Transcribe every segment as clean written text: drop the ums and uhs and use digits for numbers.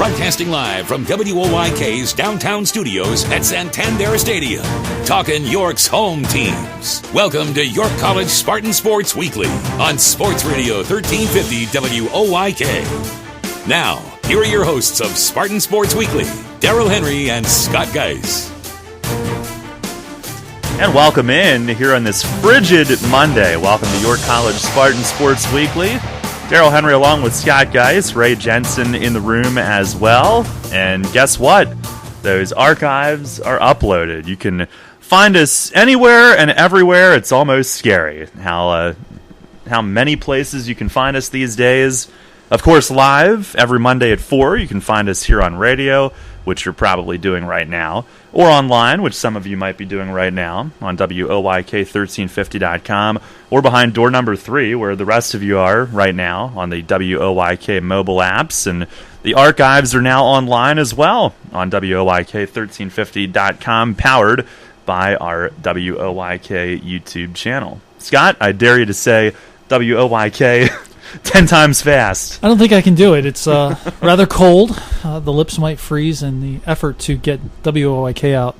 Broadcasting live from WOYK's downtown studios at Santander Stadium. Talking York's home teams. Welcome to York College Spartans Sports Weekly on Sports Radio 1350 WOYK. Now, here are your hosts of Spartan Sports Weekly, Daryl Henry and Scott Geis. And welcome in here on this frigid Monday. Welcome to York College Spartans Sports Weekly. Daryl Henry along with Scott Geis, Ray Jensen in the room as well. And guess what? Those archives are uploaded. You can find us anywhere and everywhere. It's almost scary how many places you can find us these days. Of course, live every Monday at 4. You can find us here on radio, which you're probably doing right now, or online, which some of you might be doing right now, on WOYK1350.com, or behind door number 3, where the rest of you are right now, on the WOYK mobile apps. And the archives are now online as well on WOYK1350.com, powered by our WOYK YouTube channel. Scott, I dare you to say WOYK 10 times fast. I don't think I can do it. It's rather cold. The lips might freeze in the effort to get WOYK out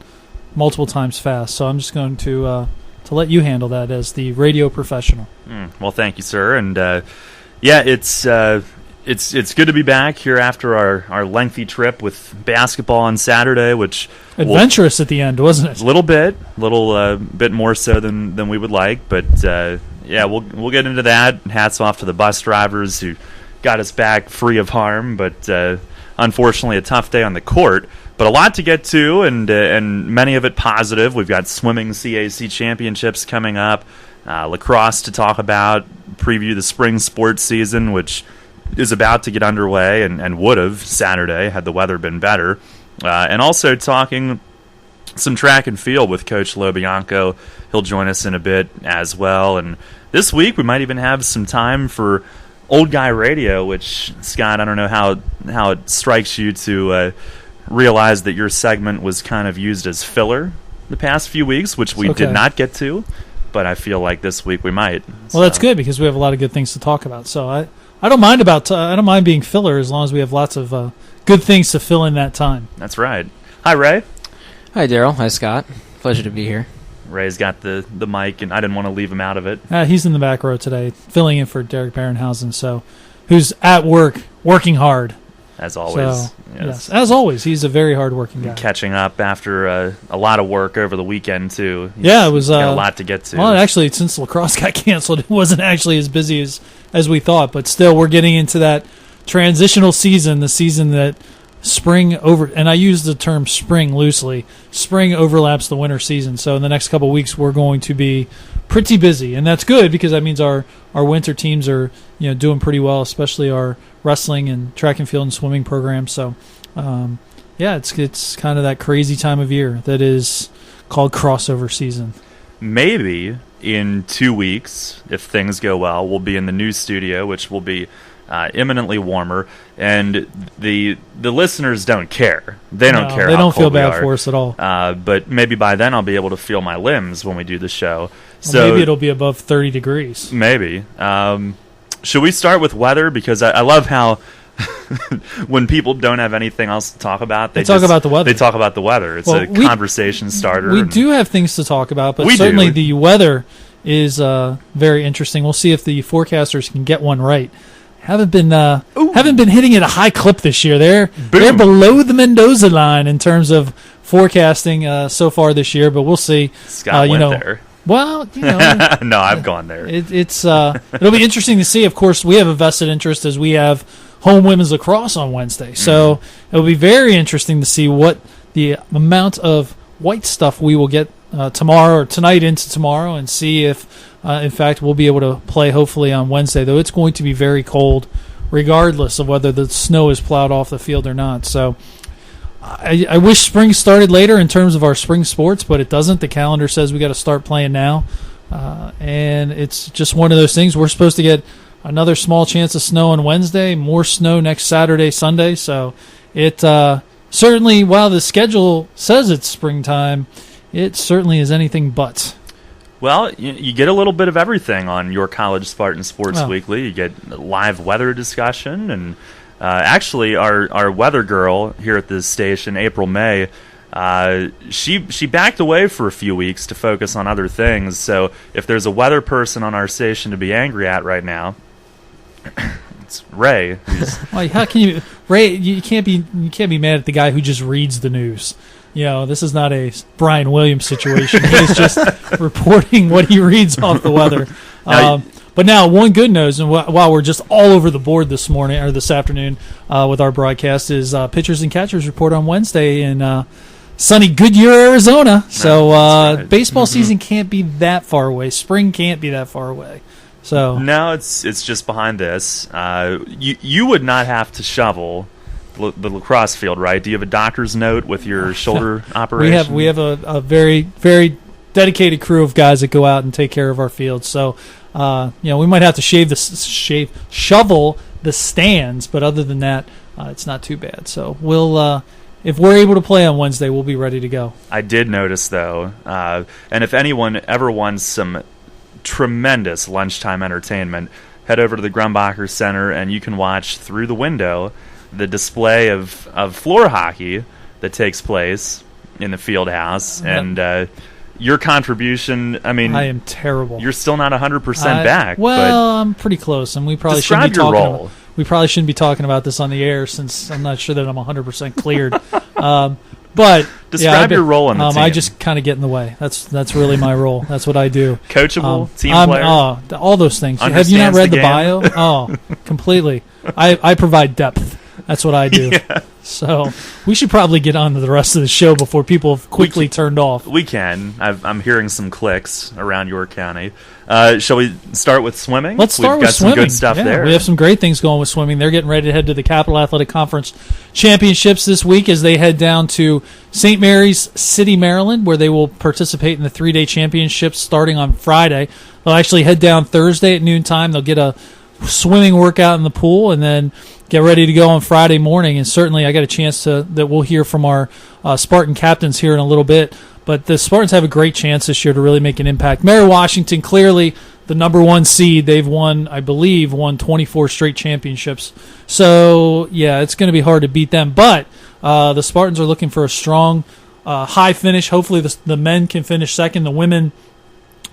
multiple times fast. So I'm just going to let you handle that as the radio professional. Well, thank you, sir. And it's good to be back here after our lengthy trip with basketball on Saturday, which adventurous at the end, wasn't it? A little bit more so than we would like, but. Yeah, we'll get into that. Hats off to the bus drivers who got us back free of harm, but unfortunately a tough day on the court. But a lot to get to, and many of it positive. We've got swimming CAC championships coming up, lacrosse to talk about, preview the spring sports season, which is about to get underway and would have Saturday had the weather been better, and also talking some track and field with Coach LoBianco. He'll join us in a bit as well. And this week we might even have some time for Old Guy Radio, which, Scott, I don't know how it strikes you to realize that your segment was kind of used as filler the past few weeks, which we did not get to, but I feel like this week we might. Well, that's good because we have a lot of good things to talk about. So I don't mind I don't mind being filler as long as we have lots of good things to fill in that time. That's right. Hi, Ray. Hi, Daryl. Hi, Scott. Pleasure to be here. Ray's got the mic, and I didn't want to leave him out of it. He's in the back row today, filling in for Derek Barenhausen, who's at work, working hard. As always. So, yes, as always. He's a very hard-working guy. Catching up after a lot of work over the weekend, too. It was got a lot to get to. Well, actually, since lacrosse got canceled, it wasn't actually as busy as we thought, but still, we're getting into that transitional season, the season that spring and I use the term spring loosely. Spring overlaps the winter season, so in the next couple of weeks we're going to be pretty busy, and that's good because that means our winter teams are doing pretty well, especially our wrestling and track and field and swimming programs. So, it's kind of that crazy time of year that is called crossover season. Maybe in 2 weeks, if things go well, we'll be in the new studio, which will be imminently warmer, and the listeners don't care. They don't care. They don't feel bad for us at all. But maybe by then I'll be able to feel my limbs when we do the show. So maybe it'll be above 30 degrees. Maybe. Should we start with weather? Because I love how when people don't have anything else to talk about, they talk about the weather. They talk about the weather. It's a conversation starter. We do have things to talk about, but certainly the weather is very interesting. We'll see if the forecasters can get one right. Haven't been hitting at a high clip this year. They're below the Mendoza line in terms of forecasting so far this year, but we'll see. Scott went there. Well, no, I've gone there. It'll be interesting to see. Of course, we have a vested interest as we have home women's lacrosse on Wednesday, so it'll be very interesting to see what the amount of white stuff we will get tomorrow or tonight into tomorrow, and see if. In fact, we'll be able to play hopefully on Wednesday, though it's going to be very cold regardless of whether the snow is plowed off the field or not. So I wish spring started later in terms of our spring sports, but it doesn't. The calendar says we got to start playing now, and it's just one of those things. We're supposed to get another small chance of snow on Wednesday, more snow next Saturday, Sunday. So it certainly, while the schedule says it's springtime, it certainly is anything but. Well, you get a little bit of everything on your College Spartans Sports Weekly. You get live weather discussion and Actually, our weather girl here at this station, April May, she backed away for a few weeks to focus on other things. So if there's a weather person on our station to be angry at right now, it's Ray. Well, how can you, Ray? You can't be mad at the guy who just reads the news. This is not a Brian Williams situation. He's just reporting what he reads off the weather. But now, one good news, and while we're just all over the board this morning or this afternoon with our broadcast, is pitchers and catchers report on Wednesday in sunny Goodyear, Arizona. So right. Baseball season can't be that far away. Spring can't be that far away. So no, it's just behind this. You would not have to shovel the lacrosse field, right? Do you have a doctor's note with your shoulder operation? We have a very, very dedicated crew of guys that go out and take care of our fields. So we might have to shovel the stands, but other than that, it's not too bad. So we'll if we're able to play on Wednesday, we'll be ready to go. I did notice though, and if anyone ever wants some tremendous lunchtime entertainment, head over to the Grumbacher Center and you can watch through the window the display of floor hockey that takes place in the field house. And your contribution, I mean, I am terrible. You're still not 100% back. Well, I'm pretty close, and we probably shouldn't be your talking role. We probably shouldn't be talking about this on the air since I'm not sure that I'm 100% cleared. But describe your role on the team. I just kind of get in the way. That's really my role. That's what I do. Coachable, team player, all those things. Have you not read the bio? Oh, completely. I provide depth. That's what I do. Yeah. So we should probably get on to the rest of the show before people have quickly turned off. We can. I'm hearing some clicks around York County. Shall we start with swimming? Let's start We've with got swimming. Some good stuff there. We have some great things going with swimming. They're getting ready to head to the Capital Athletic Conference Championships this week as they head down to St. Mary's City, Maryland, where they will participate in the 3-day championships starting on Friday. They'll actually head down Thursday at noontime. They'll get a swimming workout in the pool and then get ready to go on Friday morning. And certainly I got a chance that we'll hear from our Spartan captains here in a little bit. But the Spartans have a great chance this year to really make an impact. Mary Washington, clearly the number one seed. They've won 24 straight championships. So, yeah, it's going to be hard to beat them. But the Spartans are looking for a strong, high finish. Hopefully the men can finish second. The women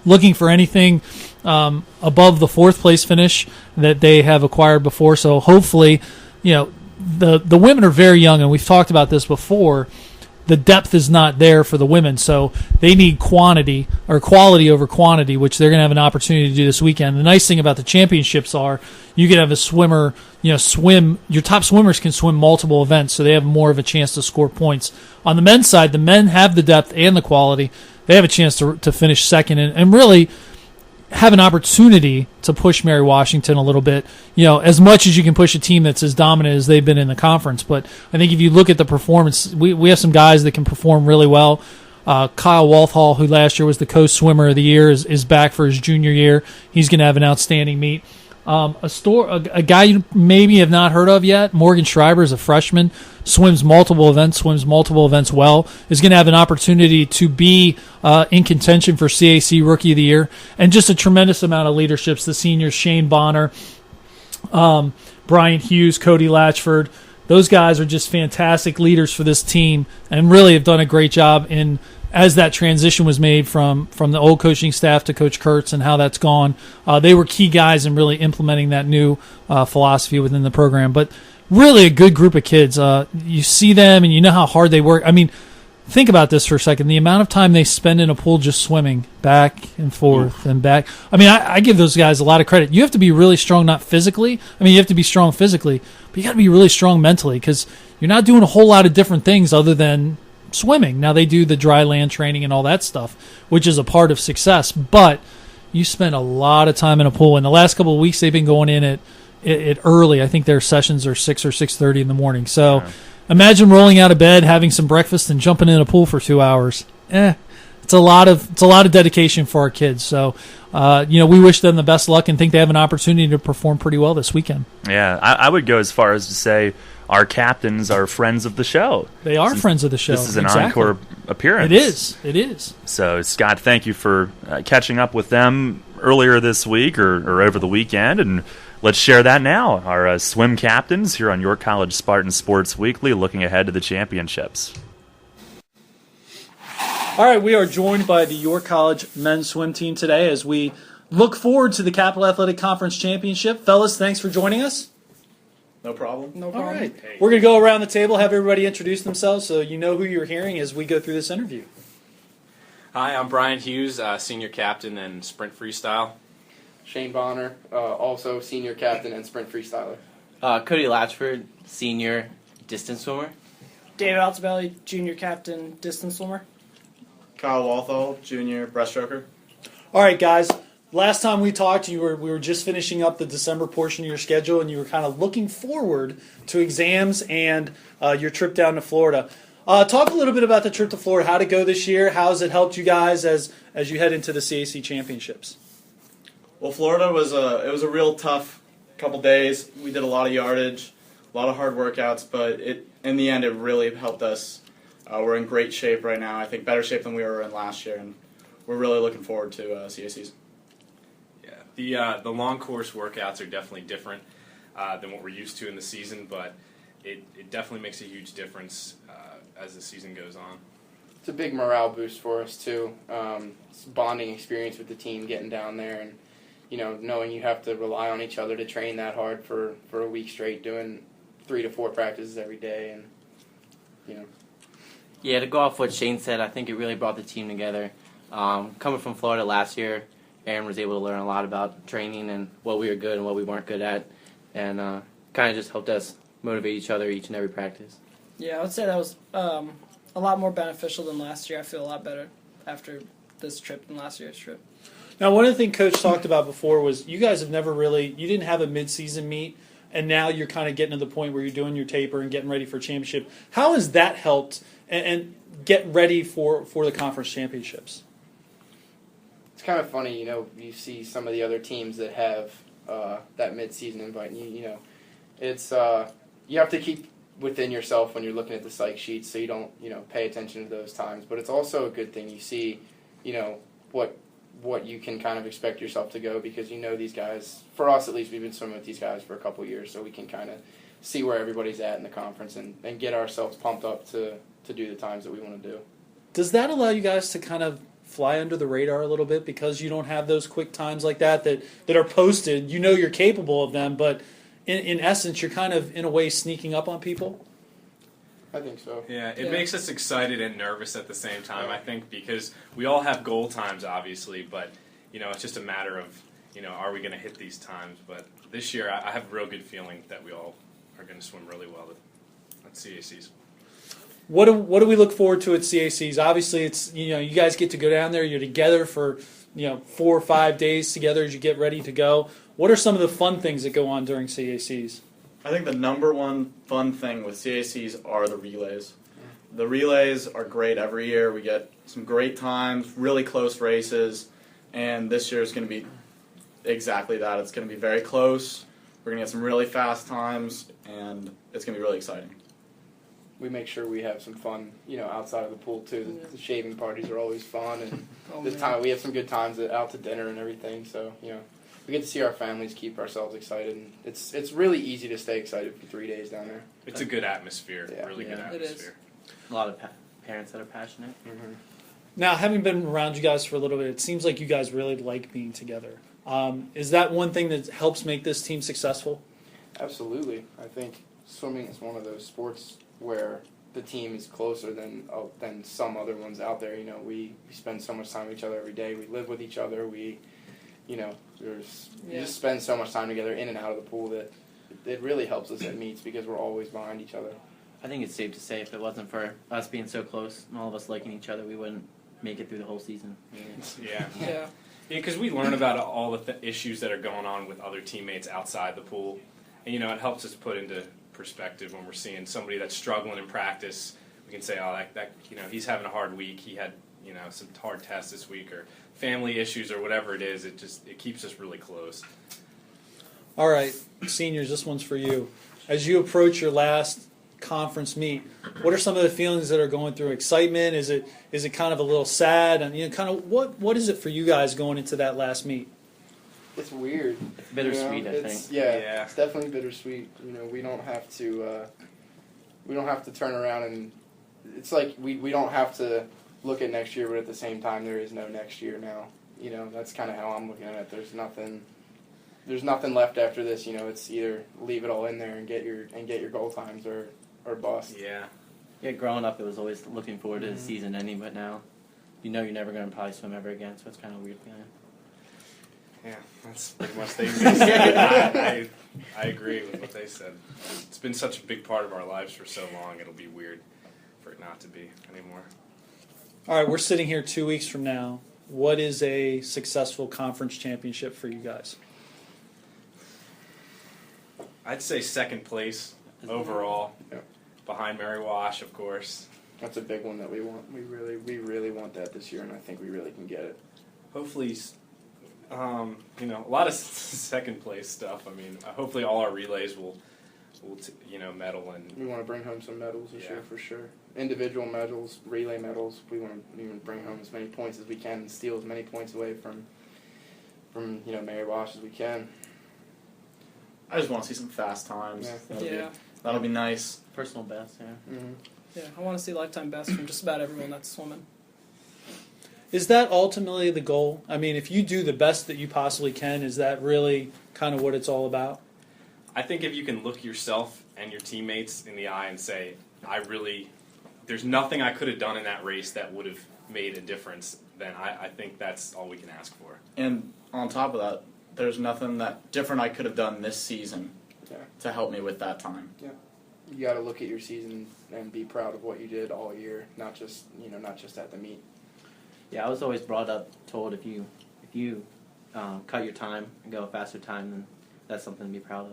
looking for anything above the fourth place finish that they have acquired before. So hopefully, the women are very young, and we've talked about this before. The depth is not there for the women, so they need quality over quantity, which they're going to have an opportunity to do this weekend. The nice thing about the championships are you can have a swimmer, swim. Your top swimmers can swim multiple events, so they have more of a chance to score points. On the men's side, the men have the depth and the quality. They have a chance to finish second and really have an opportunity to push Mary Washington a little bit, as much as you can push a team that's as dominant as they've been in the conference. But I think if you look at the performance, we have some guys that can perform really well. Kyle Walthall, who last year was the co-swimmer of the year, is back for his junior year. He's going to have an outstanding meet. A guy you maybe have not heard of yet, Morgan Schreiber, is a freshman, swims multiple events well, is going to have an opportunity to be in contention for CAC Rookie of the Year, and just a tremendous amount of leaderships. The seniors, Shane Bonner, Brian Hughes, Cody Latchford, those guys are just fantastic leaders for this team and really have done a great job as that transition was made from the old coaching staff to Coach Kurtz and how that's gone. They were key guys in really implementing that new philosophy within the program. But really a good group of kids. You see them and you know how hard they work. I mean, think about this for a second. The amount of time they spend in a pool just swimming back and forth and back. I mean, I give those guys a lot of credit. You have to be really strong, not physically. I mean, you have to be strong physically, but you got to be really strong mentally because you're not doing a whole lot of different things other than swimming. Now they do the dry land training and all that stuff, which is a part of success, but you spend a lot of time in a pool. In the last couple of weeks, they've been going in at early. I think their sessions are 6 or 6:30 in the morning. So imagine rolling out of bed, having some breakfast, and jumping in a pool for 2 hours. It's a lot of dedication for our kids. So we wish them the best luck and think they have an opportunity to perform pretty well this weekend. Yeah, I would go as far as to say our captains are friends of the show. They are friends of the show. This is an encore appearance. It is. So, Scott, thank you for catching up with them earlier this week or over the weekend. And let's share that now. Our swim captains here on York College Spartans Sports Weekly, looking ahead to the championships. All right, we are joined by the York College men's swim team today as we look forward to the Capital Athletic Conference Championship. Fellas, thanks for joining us. No problem. No problem. All right. We're going to go around the table, have everybody introduce themselves so you know who you're hearing as we go through this interview. Hi, I'm Brian Hughes, senior captain and sprint freestyle. Shane Bonner, also senior captain and sprint freestyler. Cody Latchford, senior distance swimmer. David Altobelli, junior captain, distance swimmer. Kyle Walthall, junior breaststroker. All right, guys. Last time we talked, we were just finishing up the December portion of your schedule, and you were kind of looking forward to exams and your trip down to Florida. Talk a little bit about the trip to Florida, how to go this year, how has it helped you guys as you head into the CAC championships? Well, Florida was a real tough couple days. We did a lot of yardage, a lot of hard workouts, but in the end it really helped us. We're in great shape right now. I think better shape than we were in last year, and we're really looking forward to CACs. Yeah, the long course workouts are definitely different than what we're used to in the season, but it definitely makes a huge difference as the season goes on. It's a big morale boost for us too. It's a bonding experience with the team, getting down there and knowing you have to rely on each other to train that hard for a week straight, doing 3 to 4 practices every day, and Yeah, to go off what Shane said, I think it really brought the team together. Coming from Florida last year, Aaron was able to learn a lot about training and what we were good and what we weren't good at, and kind of just helped us motivate each other each and every practice. Yeah, I would say that was a lot more beneficial than last year. I feel a lot better after this trip than last year's trip. Now, one of the things Coach talked about before was you guys have never you didn't have a mid-season meet, and now you're kind of getting to the point where you're doing your taper and getting ready for championship. How has that helped and get ready for the conference championships? it's kind of funny. You see some of the other teams that have that mid-season invite. And it's you have to keep within yourself when you're looking at the psych sheets, so you don't pay attention to those times. But it's also a good thing. You see what you can kind of expect yourself to go, because these guys, for us at least, we've been swimming with these guys for a couple of years, so we can kind of see where everybody's at in the conference and get ourselves pumped up to do the times that we want to do. Does that allow you guys to kind of fly under the radar a little bit because you don't have those quick times like that are posted? You're capable of them, but in essence, you're kind of, in a way, sneaking up on people? I think so. Yeah, it makes us excited and nervous at the same time, I think, because we all have goal times, obviously, but, it's just a matter of, are we going to hit these times? But this year, I have a real good feeling that we all are going to swim really well at CACs. What do we look forward to at CACs? Obviously, it's you guys get to go down there. You're together for 4 or 5 days together as you get ready to go. What are some of the fun things that go on during CACs? I think the number one fun thing with CACs are the relays. The relays are great every year. We get some great times, really close races, and this year is going to be exactly that. It's going to be very close. We're going to get some really fast times, and it's going to be really exciting. We make sure we have some fun, outside of the pool too. The shaving parties are always fun, and we have some good times out to dinner and everything. So we get to see our families, keep ourselves excited, and it's really easy to stay excited for 3 days down there. It's a good atmosphere, really good it atmosphere. A lot of parents that are passionate. Mm-hmm. Now, having been around you guys for a little bit, it seems like you guys really like being together. Is that one thing that helps make this team successful? Absolutely. I think swimming is one of those sports where the team is closer than some other ones out there. We spend so much time with each other every day. We live with each other. We just spend so much time together in and out of the pool that it really helps us at meets because we're always behind each other. I think it's safe to say if it wasn't for us being so close and all of us liking each other, we wouldn't make it through the whole season. Yeah, because we learn about all the issues that are going on with other teammates outside the pool, and it helps us put into perspective when we're seeing somebody that's struggling in practice. We can say, that he's having a hard week. He had some hard tests this week, or family issues, or whatever it is. It keeps us really close. All right, seniors, this one's for you. As you approach your last conference meet, what are some of the feelings that are going through? Excitement? Is it kind of a little sad? And kind of what is it for you guys going into that last meet? it's weird. It's bittersweet, you know? I think. Yeah, it's definitely bittersweet. You know, we don't have to turn around and it's like we don't have to look at next year, but at the same time, there is no next year now. You know, that's kind of how I'm looking at it. There's nothing left after this. You know, it's either leave it all in there and get your goal times or bust. Yeah, growing up, it was always looking forward to the season ending, but now, you know, you're never going to probably swim ever again, so it's kind of a weird feeling. Yeah, that's pretty much the thing. I agree with what they said. It's been such a big part of our lives for so long, it'll be weird for it not to be anymore. All right, we're sitting here 2 weeks from now. What is a successful conference championship for you guys? I'd say second place overall, Yep. behind Mary Wash, of course. That's a big one that we want. We really want that this year, and I think we really can get it. Hopefully, you know, a lot of second place stuff. I mean, hopefully all our relays will medal and. We want to bring home some medals this year for sure. Individual medals, relay medals. We want to bring home as many points as we can and steal as many points away from Mary Wash as we can. I just want to see some fast times. Yeah. That'll be nice. Personal best, yeah. Mm-hmm. Yeah, I want to see lifetime best from just about everyone that's swimming. Is that ultimately the goal? I mean, if you do the best that you possibly can, is that really kind of what it's all about? I think if you can look yourself and your teammates in the eye and say, there's nothing I could have done in that race that would have made a difference, then I think that's all we can ask for. And on top of that, there's nothing that different I could have done this season to help me with that time. Yeah. You got to look at your season and be proud of what you did all year, not just at the meet. Yeah, I was always told if you cut your time and go a faster time, then that's something to be proud of.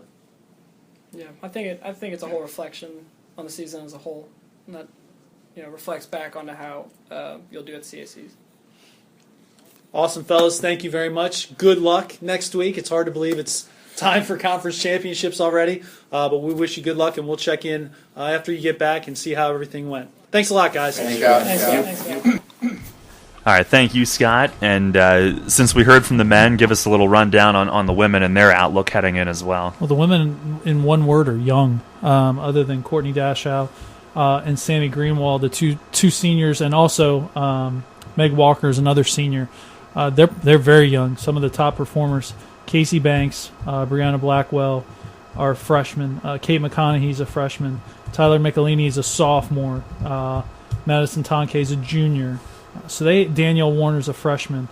Yeah, I think it's a whole reflection on the season as a whole, and that reflects back onto how you'll do at CACs. Awesome, fellas. Thank you very much. Good luck next week. It's hard to believe it's time for conference championships already, but we wish you good luck, and we'll check in after you get back and see how everything went. Thanks a lot, guys. Thanks, guys. Thanks. All right, thank you, Scott. And since we heard from the men, give us a little rundown on the women and their outlook heading in as well. Well, the women, in one word, are young, other than Courtney Dashow and Sammy Greenwald, the two seniors, and also Meg Walker is another senior. They're very young. Some of the top performers, Casey Banks, Brianna Blackwell, are freshmen. Kate McConaughey's a freshman. Tyler Michelini is a sophomore. Madison Tonke is a junior. Danielle Warner's a freshman.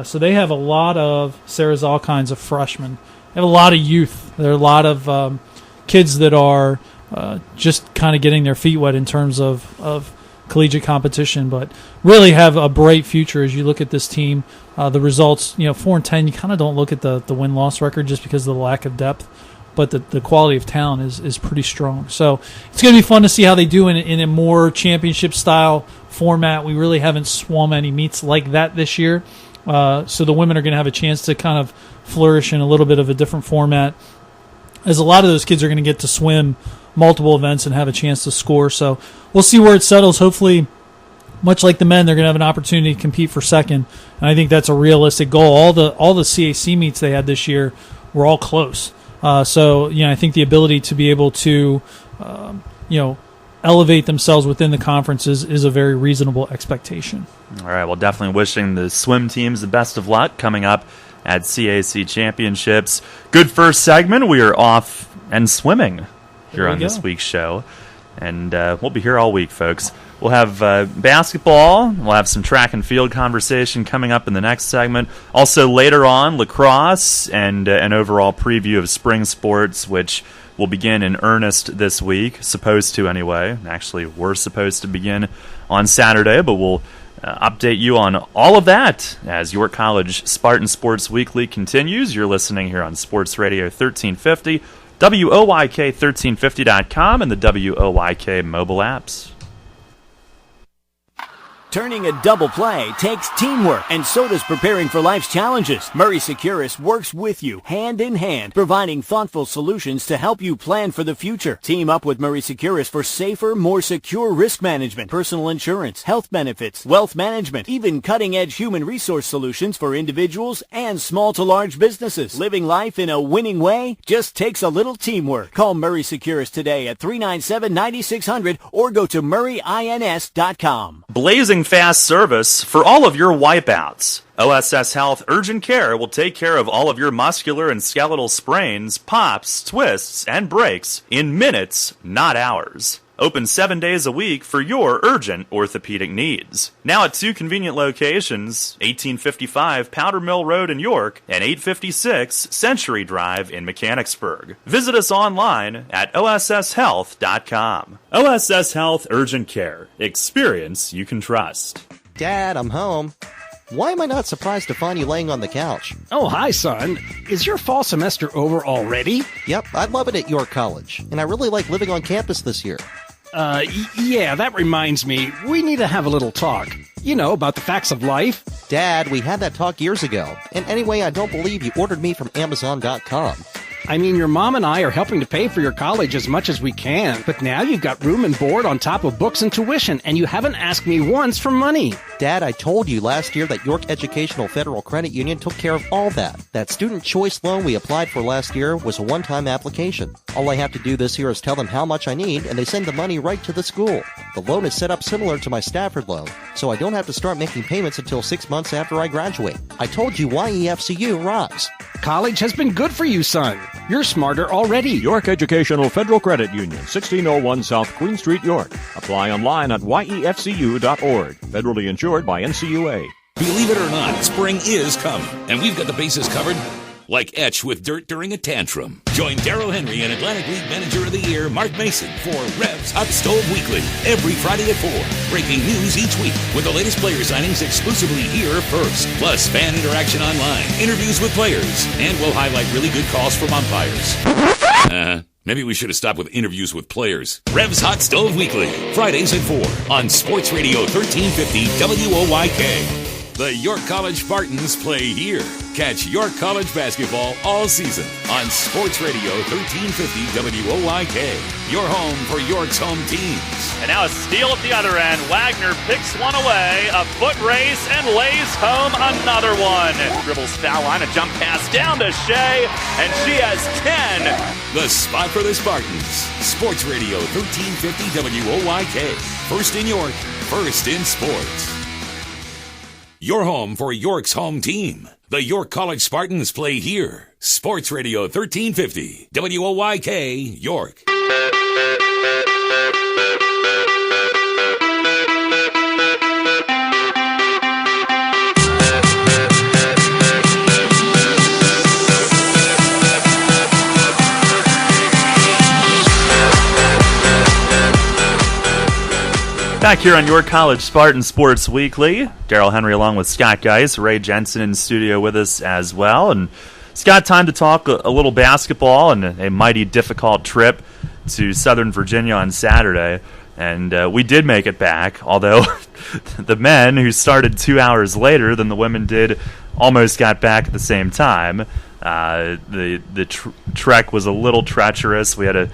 So they have a lot of, Sarah Zalkine's a freshman. They have a lot of youth. There are a lot of kids that are just kind of getting their feet wet in terms of collegiate competition, but really have a bright future as you look at this team. The results, 4-10, you kind of don't look at the win-loss record just because of the lack of depth, but the quality of talent is pretty strong. So it's going to be fun to see how they do in a more championship-style format. We really haven't swum any meets like that this year, so the women are going to have a chance to kind of flourish in a little bit of a different format, as a lot of those kids are going to get to swim multiple events and have a chance to score. So we'll see where it settles. Hopefully, much like the men, they're going to have an opportunity to compete for second, and I think that's a realistic goal. All the CAC meets they had this year were all close. So I think the ability to be able to elevate themselves within the conferences is a very reasonable expectation. All right, well, definitely wishing the swim teams the best of luck coming up at CAC Championships. Good first segment. We are off and swimming here on this week's show, and we'll be here all week, folks. We'll have basketball. We'll have some track and field conversation coming up in the next segment. Also, later on, lacrosse and an overall preview of spring sports, which will begin in earnest this week. Supposed to, anyway. Actually, we're supposed to begin on Saturday, but we'll update you on all of that as York College Spartans Sports Weekly continues. You're listening here on SportsRadio 1350, WOYK1350.com, and the WOYK mobile apps. Turning a double play takes teamwork, and so does preparing for life's challenges. Murray Securus works with you, hand in hand, providing thoughtful solutions to help you plan for the future. Team up with Murray Securus for safer, more secure risk management, personal insurance, health benefits, wealth management, even cutting-edge human resource solutions for individuals and small to large businesses. Living life in a winning way just takes a little teamwork. Call Murray Securus today at 397-9600 or go to murrayins.com. Blazing fast service for all of your wipeouts. OSS Health Urgent Care will take care of all of your muscular and skeletal sprains, pops, twists, and breaks in minutes, not hours. Open 7 days a week for your urgent orthopedic needs. Now at 2 convenient locations, 1855 Powder Mill Road in York and 856 Century Drive in Mechanicsburg. Visit us online at osshealth.com. OSS Health Urgent Care. Experience you can trust. Dad, I'm home. Why am I not surprised to find you laying on the couch? Oh, hi, son. Is your fall semester over already? Yep, I love it at York College, and I really like living on campus this year. Yeah, that reminds me. We need to have a little talk. You know, about the facts of life. Dad, we had that talk years ago. And anyway, I don't believe you ordered me from Amazon.com. I mean, your mom and I are helping to pay for your college as much as we can, but now you've got room and board on top of books and tuition, and you haven't asked me once for money. Dad, I told you last year that York Educational Federal Credit Union took care of all that. That student choice loan we applied for last year was a one-time application. All I have to do this year is tell them how much I need, and they send the money right to the school. The loan is set up similar to my Stafford loan, so I don't have to start making payments until 6 months after I graduate. I told you YEFCU rocks. College has been good for you, son. You're smarter already. York Educational Federal Credit Union, 1601 South Queen Street, York. Apply online at yefcu.org. Federally insured by NCUA. Believe it or not, spring is coming, and we've got the bases covered like Etch with dirt during a tantrum. Join Darryl Henry and Atlantic League Manager of the Year Mark Mason for Revs Hot Stove Weekly every Friday at 4. Breaking news each week with the latest player signings exclusively here first. Plus fan interaction online, interviews with players, and we'll highlight really good calls from umpires. Maybe we should have stopped with interviews with players. Revs Hot Stove Weekly, Fridays at 4 on Sports Radio 1350 WOYK. The York College Spartans play here. Catch York College basketball all season on Sports Radio 1350 WOYK. Your home for York's home teams. And now a steal at the other end. Wagner picks one away, a foot race, and lays home another one. Dribbles foul line, a jump pass down to Shea, and she has 10. The spot for the Spartans. Sports Radio 1350 WOYK. First in York, first in sports. Your home for York's home team. The York College Spartans play here. Sports Radio 1350 WOYK, York. Back here on York College Spartans Sports Weekly, Darryl Henry along with Scott Geis, Ray Jensen in studio with us as well. And Scott, time to talk a little basketball and a mighty difficult trip to Southern Virginia on Saturday. And we did make it back, although the men, who started 2 hours later than the women did, almost got back at the same time. The trek was a little treacherous. We had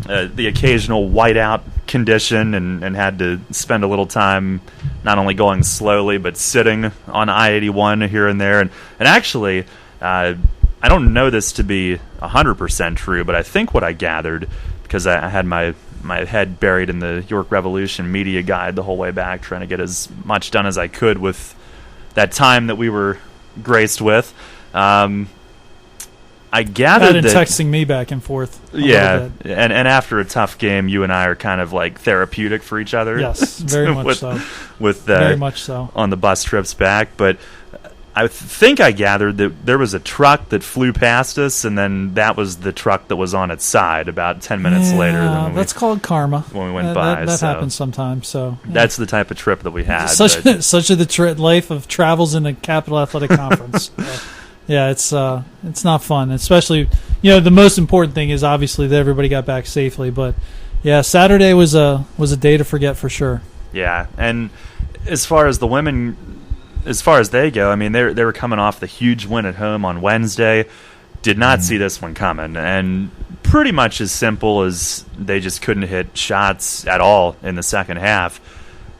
the occasional whiteout condition and had to spend a little time not only going slowly but sitting on I-81 here and there. And actually, I don't know this to be 100% true, but I think what I gathered, because I had my head buried in the York Revolution media guide the whole way back, trying to get as much done as I could with that time that we were graced with. I gathered that texting me back and forth. Yeah, and after a tough game, you and I are kind of like therapeutic for each other. Yes, very much so. Very much so on the bus trips back. But I think I gathered that there was a truck that flew past us, and then that was the truck that was on its side about 10 minutes later. That's called karma. When we went by. That happens sometimes. So that's the type of trip that we had. Such of the life of travels in the Capital Athletic Conference. Yeah, it's not fun, especially, the most important thing is obviously that everybody got back safely. But yeah, Saturday was a day to forget for sure. Yeah, and as far as the women, as far as they go, I mean, they were coming off the huge win at home on Wednesday. Did not see this one coming, and pretty much as simple as they just couldn't hit shots at all in the second half.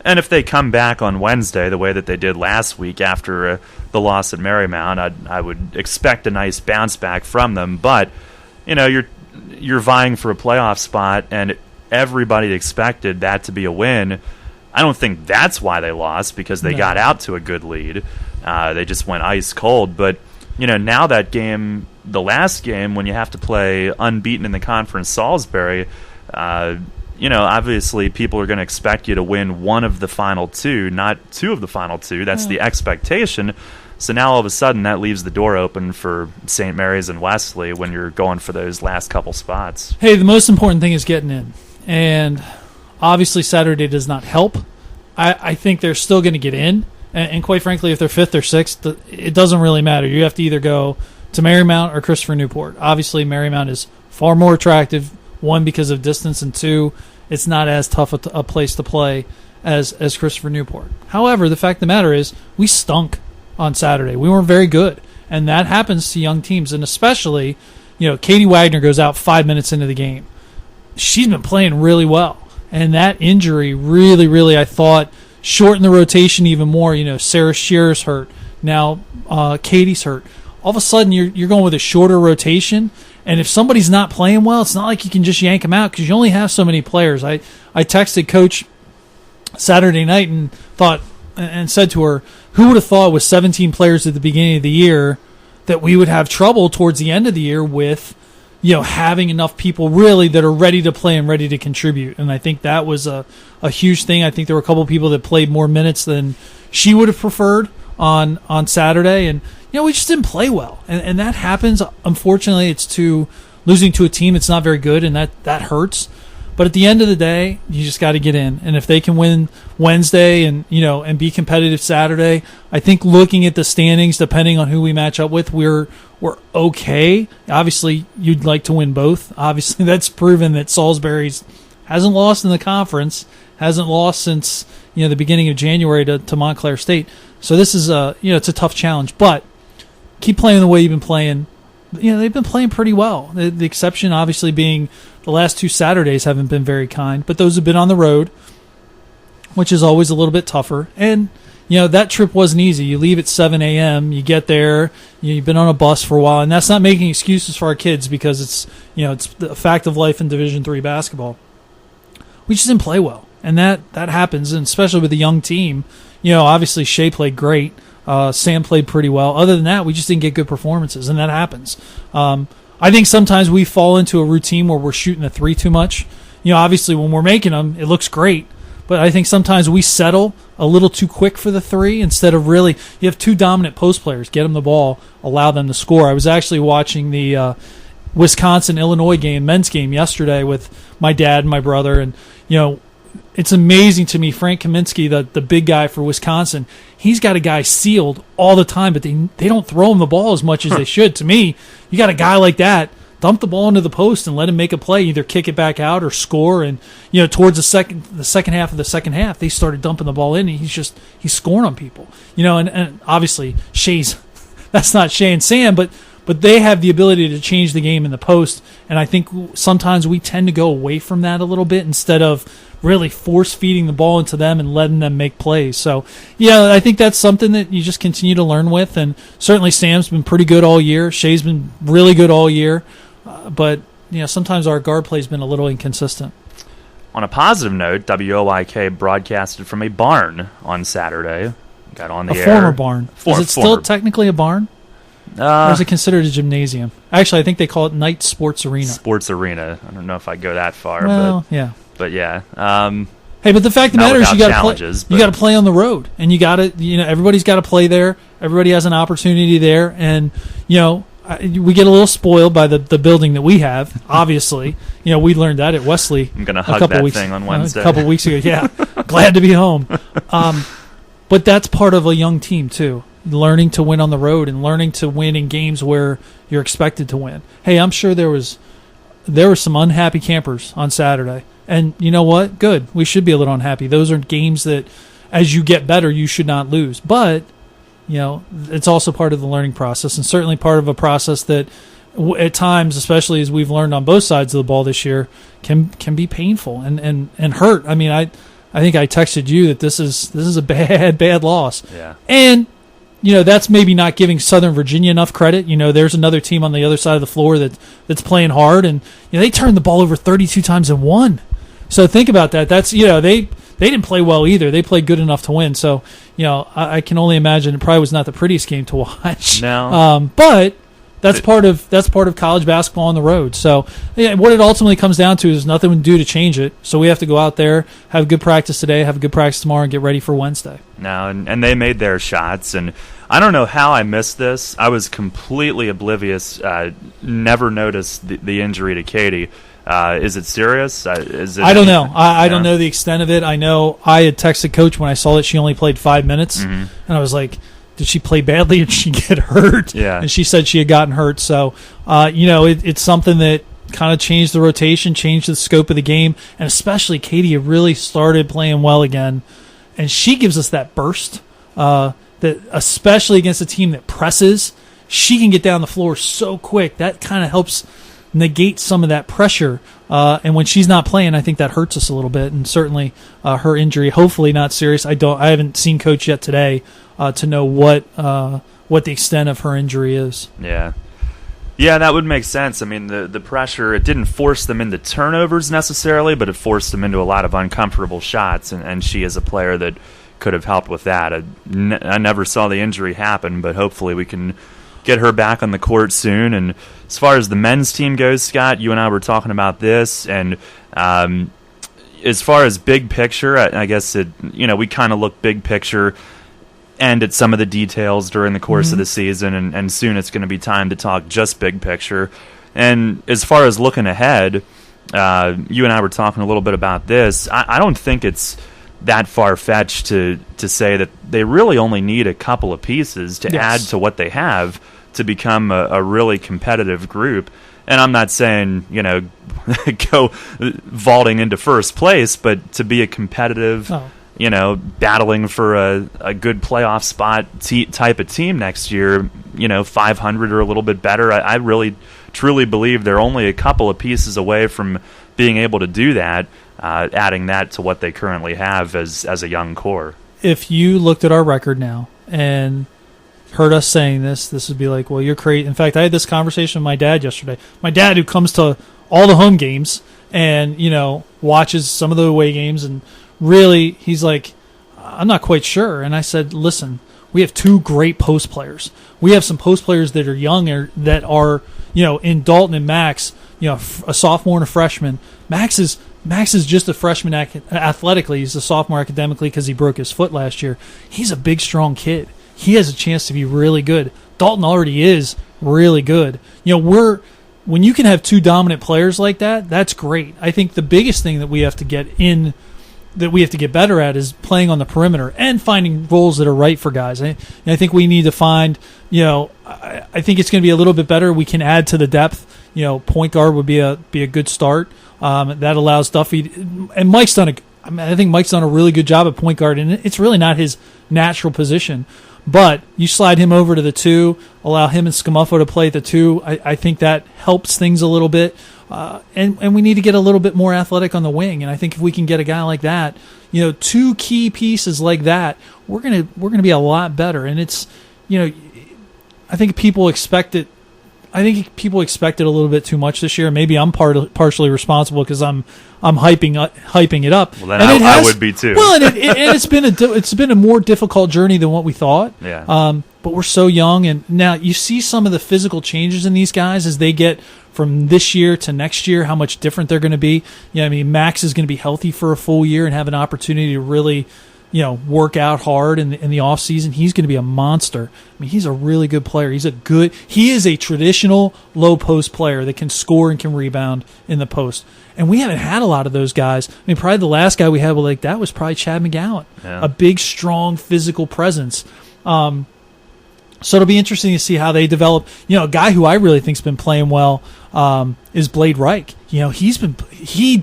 And if they come back on Wednesday the way that they did last week after the loss at Marymount, I would expect a nice bounce back from them. But you're vying for a playoff spot, and everybody expected that to be a win. I don't think that's why they lost, because they got out to a good lead. They just went ice cold. But now that game, the last game, when you have to play unbeaten in the conference Salisbury, obviously people are going to expect you to win one of the final two, not two of the final two. That's the expectation. So now all of a sudden that leaves the door open for St. Mary's and Wesley when you're going for those last couple spots. Hey, the most important thing is getting in. And obviously Saturday does not help. I think they're still going to get in. And quite frankly, if they're 5th or 6th, it doesn't really matter. You have to either go to Marymount or Christopher Newport. Obviously, Marymount is far more attractive, one, because of distance, and two, it's not as tough a place to play as Christopher Newport. However, the fact of the matter is we stunk on Saturday. We weren't very good, and that happens to young teams, and especially, Katie Wagner goes out 5 minutes into the game. She's been playing really well, and that injury really, really, I thought, shortened the rotation even more. Sarah Shearer's hurt. Now Katie's hurt. All of a sudden, you're going with a shorter rotation, and if somebody's not playing well, it's not like you can just yank them out because you only have so many players. I texted Coach Saturday night and said to her, who would have thought with 17 players at the beginning of the year that we would have trouble towards the end of the year with having enough people really that are ready to play and ready to contribute. And I think that was a huge thing. I think there were a couple of people that played more minutes than she would have preferred on Saturday. And, we just didn't play well. And that happens. Unfortunately, it's losing to a team that's not very good, and that hurts. But at the end of the day, you just got to get in. And if they can win Wednesday and be competitive Saturday, I think looking at the standings, depending on who we match up with, we're okay. Obviously, you'd like to win both. Obviously, that's proven that Salisbury's hasn't lost in the conference, hasn't lost since the beginning of January to Montclair State. So this is it's a tough challenge. But keep playing the way you've been playing. They've been playing pretty well. The exception, obviously, being the last 2 Saturdays haven't been very kind, but those have been on the road, which is always a little bit tougher. And, that trip wasn't easy. You leave at 7 a.m., you get there, you've been on a bus for a while, and that's not making excuses for our kids because it's the fact of life in Division III basketball. We just didn't play well, and that happens, and especially with a young team. Obviously Shea played great. Sam played pretty well. Other than that, we just didn't get good performances, and that happens. I think sometimes we fall into a routine where we're shooting the 3 too much. Obviously when we're making them, it looks great, but I think sometimes we settle a little too quick for the 3 instead of really. You have 2 dominant post players. Get them the ball, allow them to score. I was actually watching the Wisconsin-Illinois men's game yesterday with my dad and my brother, and it's amazing to me. Frank Kaminsky, the big guy for Wisconsin, he's got a guy sealed all the time, but they don't throw him the ball as much as they should. To me, you got a guy like that, dump the ball into the post and let him make a play, either kick it back out or score. And towards the second half of the second half, they started dumping the ball in, and he's scoring on people. And obviously that's not Shea and Sam, but they have the ability to change the game in the post. And I think sometimes we tend to go away from that a little bit instead of really force-feeding the ball into them and letting them make plays. So, I think that's something that you just continue to learn with. And certainly Sam's been pretty good all year. Shea's been really good all year. But, sometimes our guard play's been a little inconsistent. On a positive note, WOYK broadcasted from a barn on Saturday. Got on the air. A former barn. Is it still technically a barn? Or is it considered a gymnasium? Actually, I think they call it Knight Sports Arena. Sports Arena. I don't know if I'd go that far. Well, yeah. But yeah. Hey, but the fact of the matter is you got to play on the road, and you got to everybody's got to play there. Everybody has an opportunity there, and we get a little spoiled by the building that we have. Obviously, we learned that at Wesley. I'm gonna hug that thing on Wednesday. A couple weeks ago, yeah. Glad to be home. But that's part of a young team too. Learning to win on the road and learning to win in games where you're expected to win. Hey, I'm sure there were some unhappy campers on Saturday. And you know what? Good. We should be a little unhappy. Those are games that as you get better, you should not lose. But, it's also part of the learning process, and certainly part of a process that at times, especially as we've learned on both sides of the ball this year, can be painful and hurt. I mean, I think I texted you that this is a bad loss. Yeah. And that's maybe not giving Southern Virginia enough credit. There's another team on the other side of the floor that's playing hard, and they turned the ball over 32 times and won. So think about that. That's they didn't play well either. They played good enough to win. So I can only imagine it probably was not the prettiest game to watch. No. But that's part of college basketball on the road. So what it ultimately comes down to is nothing we can do to change it. So we have to go out there, have a good practice today, have a good practice tomorrow, and get ready for Wednesday. No, and they made their shots, and I don't know how I missed this. I was completely oblivious. Never noticed the injury to Katie. Is it serious? I don't know. I don't know the extent of it. I know I had texted Coach when I saw that she only played 5 minutes, and I was like, did she play badly or did she get hurt? Yeah. And she said she had gotten hurt. So, it's something that kind of changed the rotation, changed the scope of the game, and especially Katie really started playing well again. And she gives us that burst that especially against a team that presses, she can get down the floor so quick. That kind of helps negate some of that pressure. And when she's not playing, I think that hurts us a little bit. And certainly her injury, hopefully not serious. I haven't seen Coach yet today to know what the extent of her injury is. Yeah. Yeah, that would make sense. I mean, the pressure, it didn't force them into turnovers necessarily, but it forced them into a lot of uncomfortable shots, and she is a player that could have helped with that. I never saw the injury happen, but hopefully we can get her back on the court soon. And as far as the men's team goes, Scott, you and I were talking about this, and as far as big picture, I guess we kind of look big picture and at some of the details during the course of the season, and soon it's going to be time to talk just big picture. And as far as looking ahead, you and I were talking a little bit about this. I don't think it's that far-fetched to say that they really only need a couple of pieces to add to what they have to become a really competitive group. And I'm not saying, go vaulting into first place, but to be a competitive, battling for a good playoff spot type of team next year, 500 or a little bit better. I really, truly believe they're only a couple of pieces away from being able to do that, adding that to what they currently have as a young core. If you looked at our record now and heard us saying this would be like, well, you're crazy. In fact, I had this conversation with my dad yesterday. My dad, who comes to all the home games and, watches some of the away games, and really, he's like, I'm not quite sure. And I said, listen, we have two great post players. We have some post players that are younger, that are, in Dalton and Max, a sophomore and a freshman. Max is just a freshman athletically. He's a sophomore academically because he broke his foot last year. He's a big, strong kid. He has a chance to be really good. Dalton already is really good. When you can have two dominant players like that, that's great. I think the biggest thing that we have to get better at is playing on the perimeter and finding roles that are right for guys. I think we need to find, I think it's going to be a little bit better. We can add to the depth. Point guard would be a good start. That allows Duffy, and Mike's done I think Mike's done a really good job at point guard, and it's really not his natural position. But you slide him over to the 2, allow him and Scamuffo to play at the 2. I think that helps things a little bit. And we need to get a little bit more athletic on the wing. And I think if we can get a guy like that, two key pieces like that, we're gonna be a lot better. And it's, I think people expect it. I think people expect it a little bit too much this year. Maybe I'm partially responsible because I'm hyping it up. Well, then I would be too. Well, and it's been a more difficult journey than what we thought. Yeah. But we're so young, and now you see some of the physical changes in these guys as they get from this year to next year, how much different they're going to be. Max is going to be healthy for a full year and have an opportunity to really, work out hard in the off season. He's going to be a monster. He's a really good player. He is a traditional low post player that can score and can rebound in the post. And we haven't had a lot of those guys. Probably the last guy we had like that was probably Chad McGowan, a big, strong, physical presence. So it'll be interesting to see how they develop. A guy who I really think's been playing well is Blade Reich. He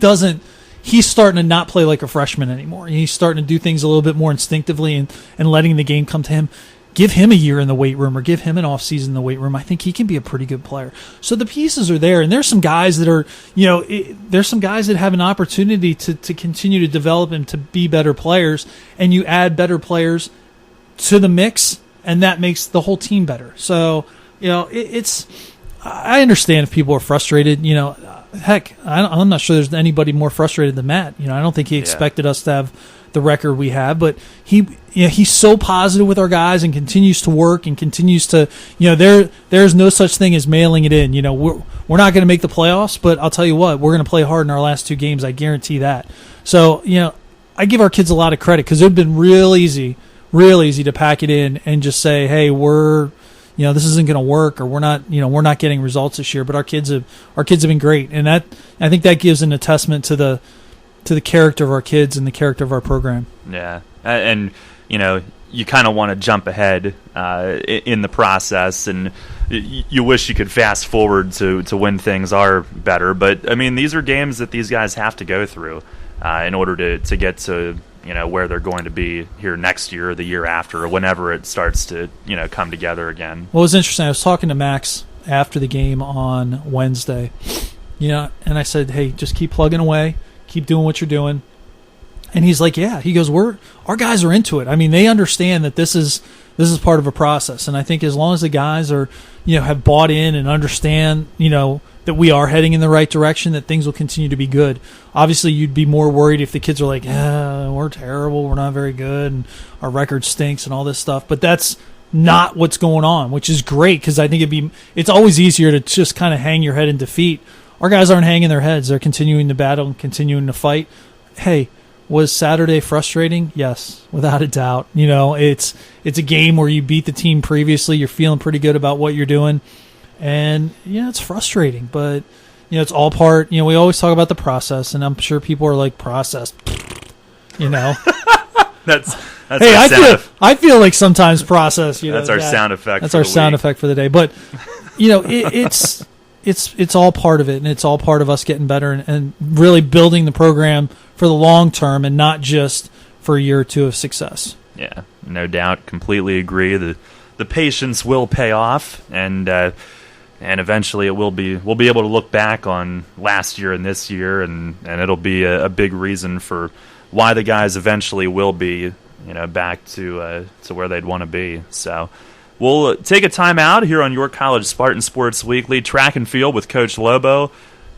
he's starting to not play like a freshman anymore. He's starting to do things a little bit more instinctively and letting the game come to him. Give him a year in the weight room or give him an off season in the weight room. I think he can be a pretty good player. So the pieces are there, and there's some guys that are, there's some guys that have an opportunity to continue to develop and to be better players, and you add better players to the mix, and that makes the whole team better. So, I understand if people are frustrated. Heck, I'm not sure there's anybody more frustrated than Matt. I don't think he expected us to have the record we have, but he's so positive with our guys and continues to work and continues to, there's no such thing as mailing it in. We're not going to make the playoffs, but I'll tell you what, we're going to play hard in our last 2 games. I guarantee that. So, I give our kids a lot of credit because it would have been real easy to pack it in and just say, hey, this isn't going to work, or we're not getting results this year. But our kids have been great, and I think that gives an attestament to the character of our kids and the character of our program. Yeah, and you kind of want to jump ahead in the process, and you wish you could fast forward to when things are better. But I mean, these are games that these guys have to go through in order to get to where they're going to be here next year or the year after, or whenever it starts to come together again. Well, it was interesting. I was talking to Max after the game on Wednesday, and I said, hey, just keep plugging away, keep doing what you're doing. And he's like, yeah. He goes, our guys are into it. I mean, they understand that this is part of a process. And I think as long as the guys are, have bought in and understand, that we are heading in the right direction, that things will continue to be good. Obviously, you'd be more worried if the kids are like, we're terrible, we're not very good, and our record stinks and all this stuff. But that's not what's going on, which is great, because I think it's always easier to just kind of hang your head in defeat. Our guys aren't hanging their heads. They're continuing to battle and continuing to fight. Hey, was Saturday frustrating? Yes, without a doubt. It's a game where you beat the team previously. You're feeling pretty good about what you're doing. And, it's frustrating. But, it's all part. We always talk about the process. And I'm sure people are like, process. That's hey, I feel like sometimes process. That's our sound effect. That's our sound effect for the day. But, it's all part of it. And it's all part of us getting better and really building the program for the long term and not just for a year or two of success. Yeah, no doubt. Completely agree. The patience will pay off, and eventually we'll be able to look back on last year and this year, and it'll be a big reason for why the guys eventually will be back to where they'd want to be. So we'll take a time out here on York College Spartans Sports Weekly. Track and field with Coach Lobo.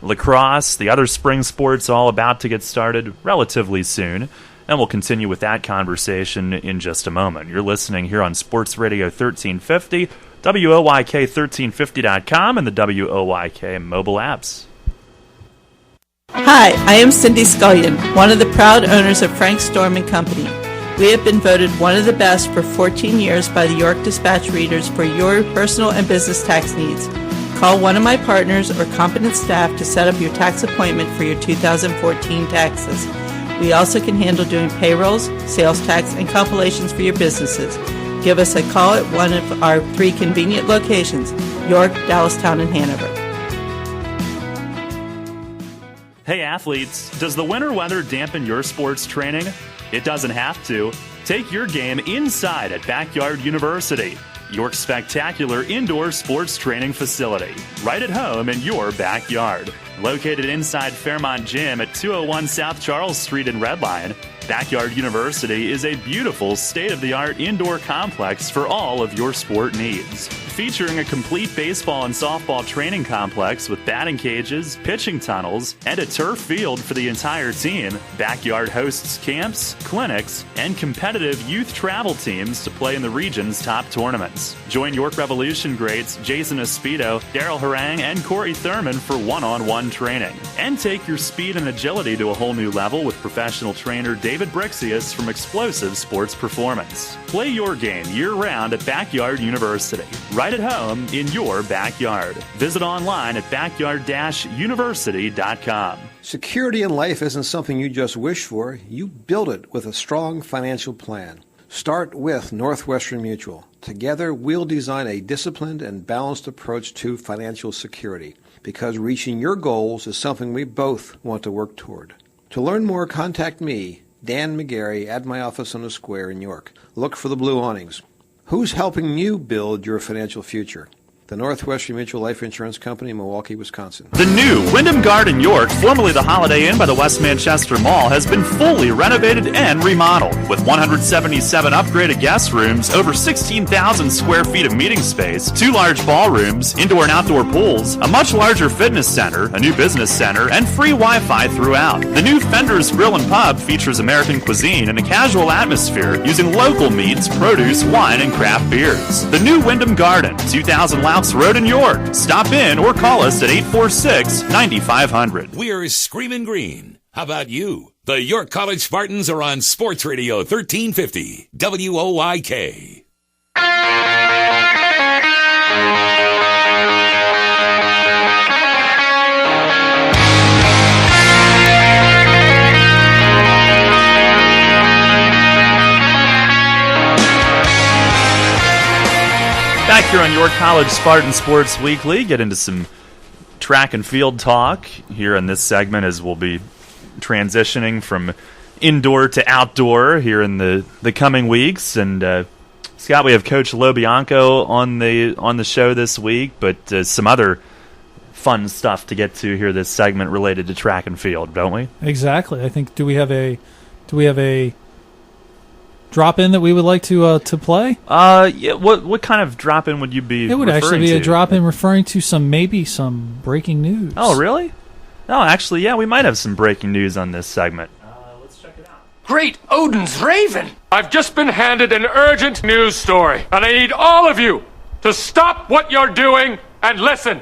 Lacrosse, the other spring sports, all about to get started relatively soon. And we'll continue with that conversation in just a moment. You're listening here on Sports Radio 1350, WOYK1350.com, and the WOYK mobile apps. Hi, I am Cindy Scullion, one of the proud owners of Frank Storm & Company. We have been voted one of the best for 14 years by the York Dispatch readers for your personal and business tax needs. Call one of my partners or competent staff to set up your tax appointment for your 2014 taxes. We also can handle doing payrolls, sales tax, and compilations for your businesses. Give us a call at one of our 3 convenient locations, York, Dallastown, and Hanover. Hey athletes, does the winter weather dampen your sports training? It doesn't have to. Take your game inside at Backyard University, York's spectacular indoor sports training facility, right at home in your backyard. Located inside Fairmont Gym at 201 South Charles Street in Red Lion, Backyard University is a beautiful, state-of-the-art indoor complex for all of your sport needs. Featuring a complete baseball and softball training complex with batting cages, pitching tunnels, and a turf field for the entire team, Backyard hosts camps, clinics, and competitive youth travel teams to play in the region's top tournaments. Join York Revolution greats Jason Espedo, Daryl Harang, and Corey Thurman for one-on-one training. And take your speed and agility to a whole new level with professional trainer David Brixius from Explosive Sports Performance. Play your game year-round at Backyard University, right at home in your backyard. Visit online at backyard-university.com. Security in life isn't something you just wish for. You build it with a strong financial plan. Start with Northwestern Mutual. Together, we'll design a disciplined and balanced approach to financial security, because reaching your goals is something we both want to work toward. To learn more, contact me, Dan McGarry, at my office on the square in York. Look for the blue awnings. Who's helping you build your financial future? The Northwestern Mutual Life Insurance Company, Milwaukee, Wisconsin. The new Wyndham Garden York, formerly the Holiday Inn by the West Manchester Mall, has been fully renovated and remodeled. With 177 upgraded guest rooms, over 16,000 square feet of meeting space, 2 large ballrooms, indoor and outdoor pools, a much larger fitness center, a new business center, and free Wi-Fi throughout. The new Fender's Grill and Pub features American cuisine in a casual atmosphere using local meats, produce, wine, and craft beers. The new Wyndham Garden, 2000 Louts Road in York. Stop in or call us at 846-9500. We're Screamin' Green. How about you? The York College Spartans are on Sports Radio 1350 WOYK. Back here on York College Spartans Sports Weekly, get into some track and field talk here in this segment as we'll be transitioning from indoor to outdoor here in the coming weeks. And Scott, we have Coach Lobianco on the show this week, but some other fun stuff to get to here this segment related to track and field, don't we? Exactly. I think do we have a drop in that we would like to play? Yeah. What kind of drop in would you be? It would actually be a drop in referring to some breaking news. Oh, really? No, actually, yeah, we might have some breaking news on this segment. Let's check it out. Great Odin's Raven! I've just been handed an urgent news story, and I need all of you to stop what you're doing and listen.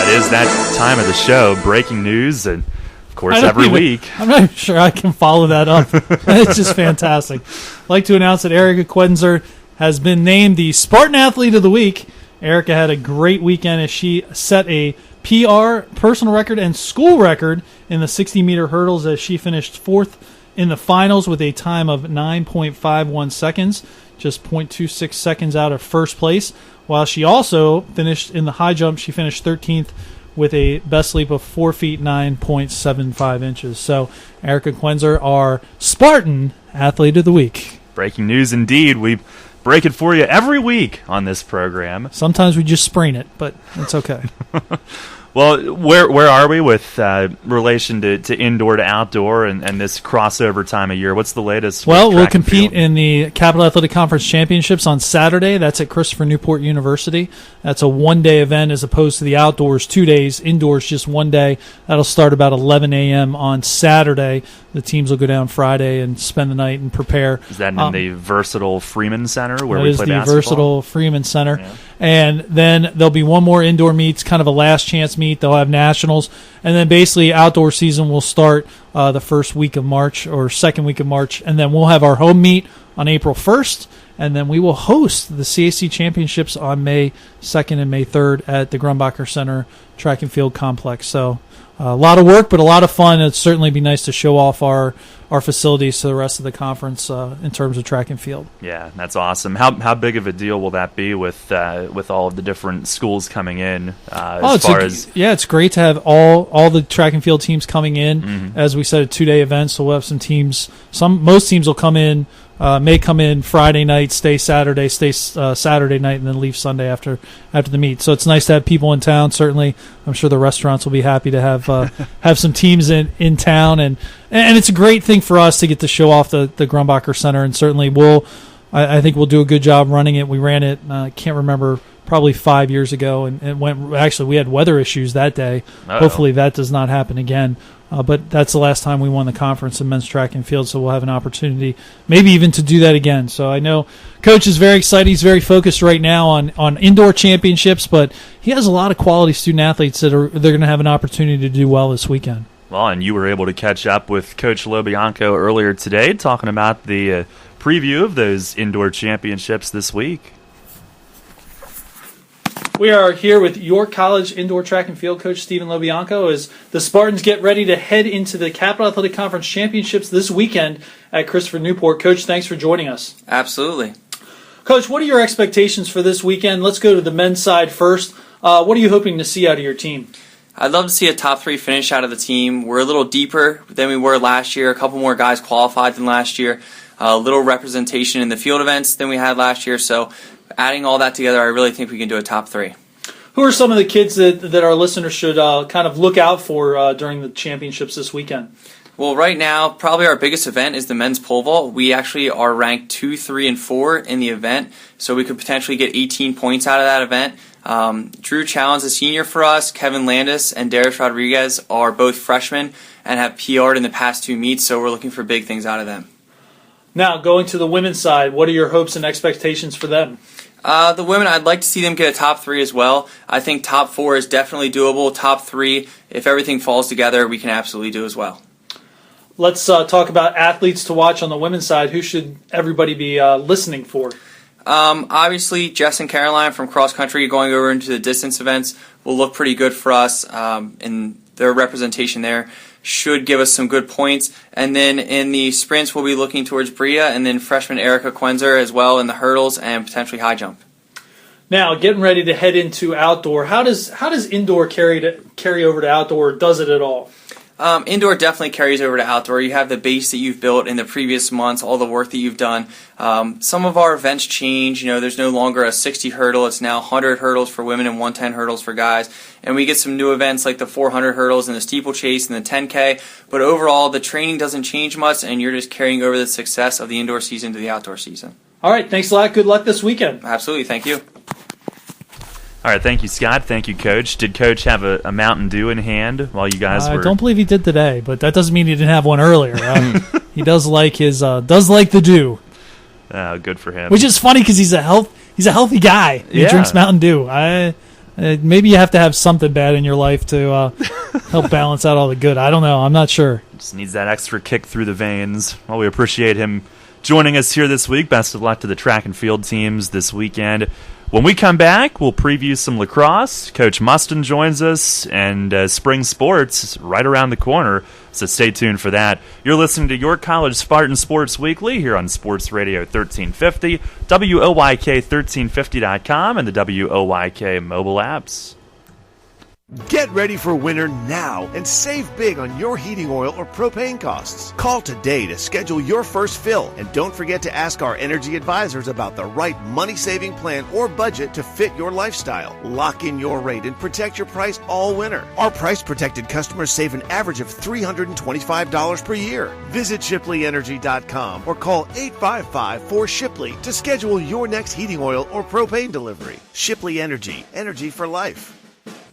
Is that time of the show, breaking news, and of course every week. I'm not even sure I can follow that up. It's just fantastic. I'd like to announce that Erica Quenzer has been named the Spartan Athlete of the Week. Erica had a great weekend as she set a PR, personal record, and school record in the 60-meter hurdles as she finished 4th in the finals with a time of 9.51 seconds, just 0.26 seconds out of first place. While she also finished in the high jump, she finished 13th with a best leap of 4 feet 9.75 inches. So Erica Quenzer, our Spartan Athlete of the Week. Breaking news indeed. We break it for you every week on this program. Sometimes we just sprain it, but it's okay. Well, where are we with relation to indoor to outdoor and this crossover time of year? What's the latest? Well, we'll compete in the Capital Athletic Conference Championships on Saturday. That's at Christopher Newport University. That's a one-day event as opposed to the outdoors 2 days, indoors just 1 day. That'll start about 11 a.m. on Saturday. The teams will go down Friday and spend the night and prepare. Is that in the Versatile Freeman Center where we play basketball? That is the Versatile Freeman Center. Yeah. And then there'll be one more indoor meet, kind of a last chance meet. They'll have nationals. And then basically outdoor season will start the first week of March or second week of March. And then we'll have our home meet on April 1st. And then we will host the CAC Championships on May 2nd and May 3rd at the Grumbacher Center Track and Field Complex. So a lot of work, but a lot of fun. It'd certainly be nice to show off our facilities to the rest of the conference in terms of track and field. Yeah, that's awesome. How big of a deal will that be with all of the different schools coming in? It's great to have all the track and field teams coming in. Mm-hmm. As we said, a 2-day event, so we'll have some teams. Most teams will come in. May come in Friday night, stay Saturday night, and then leave Sunday after the meet. So it's nice to have people in town. Certainly, I'm sure the restaurants will be happy to have some teams in town, and it's a great thing for us to get to show off the Grumbacher Center. And certainly, I think we'll do a good job running it. We ran it. I can't remember. Probably 5 years ago, and it went. Actually, we had weather issues that day. Uh-oh. Hopefully, that does not happen again. But that's the last time we won the conference in men's track and field, so we'll have an opportunity, maybe even to do that again. So I know Coach is very excited. He's very focused right now on indoor championships, but he has a lot of quality student athletes they're going to have an opportunity to do well this weekend. Well, and you were able to catch up with Coach Lobianco earlier today, talking about the preview of those indoor championships this week. We are here with York College indoor track and field coach Stephen Lobianco as the Spartans get ready to head into the Capital Athletic Conference Championships this weekend at Christopher Newport. Coach, thanks for joining us. Absolutely. Coach, what are your expectations for this weekend? Let's go to the men's side first. What are you hoping to see out of your team? I'd love to see a top 3 finish out of the team. We're a little deeper than we were last year. A couple more guys qualified than last year. A little representation in the field events than we had last year. So adding all that together, I really think we can do a top 3. Who are some of the kids that our listeners should kind of look out for during the championships this weekend? Well, right now, probably our biggest event is the men's pole vault. We actually are ranked 2, 3, and 4 in the event, so we could potentially get 18 points out of that event. Drew Challenge, a senior for us, Kevin Landis and Darius Rodriguez are both freshmen and have PR'd in the past 2 meets, so we're looking for big things out of them. Now, going to the women's side, what are your hopes and expectations for them? The women, I'd like to see them get a top 3 as well. I think top 4 is definitely doable. Top 3, if everything falls together, we can absolutely do as well. Let's talk about athletes to watch on the women's side. Who should everybody be listening for? Obviously, Jess and Caroline from cross country going over into the distance events will look pretty good for us, and their representation there should give us some good points. And then in the sprints, we'll be looking towards Bria and then freshman Erica Quenzer as well in the hurdles and potentially high jump. Now, getting ready to head into outdoor, how does indoor carry over to outdoor, or does it at all? Indoor definitely carries over to outdoor. You have the base that you've built in the previous months, all the work that you've done. Some of our events change. There's no longer a 60 hurdle. It's now 100 hurdles for women and 110 hurdles for guys. And we get some new events like the 400 hurdles and the steeplechase and the 10K. But overall, the training doesn't change much, and you're just carrying over the success of the indoor season to the outdoor season. All right, thanks a lot. Good luck this weekend. Absolutely. Thank you. All right, thank you, Scott. Thank you, Coach. Did Coach have a Mountain Dew in hand while you guys were? I don't believe he did today, but that doesn't mean he didn't have one earlier. He does like the Dew. Good for him. Which is funny because he's a healthy guy. He drinks Mountain Dew. Maybe you have to have something bad in your life to help balance out all the good. I don't know. I'm not sure. Just needs that extra kick through the veins. Well, we appreciate him joining us here this week. Best of luck to the track and field teams this weekend. When we come back, we'll preview some lacrosse. Coach Mustin joins us, and spring sports right around the corner, so stay tuned for that. You're listening to York College Spartans Sports Weekly here on Sports Radio 1350, WOYK1350.com, and the WOYK mobile apps. Get ready for winter now and save big on your heating oil or propane costs. Call today to schedule your first fill, and don't forget to ask our energy advisors about the right money-saving plan or budget to fit your lifestyle. Lock in your rate and protect your price all winter. Our price-protected customers save an average of $325 per year. Visit ShipleyEnergy.com or call 855-4SHIPLEY to schedule your next heating oil or propane delivery. Shipley Energy, energy for life.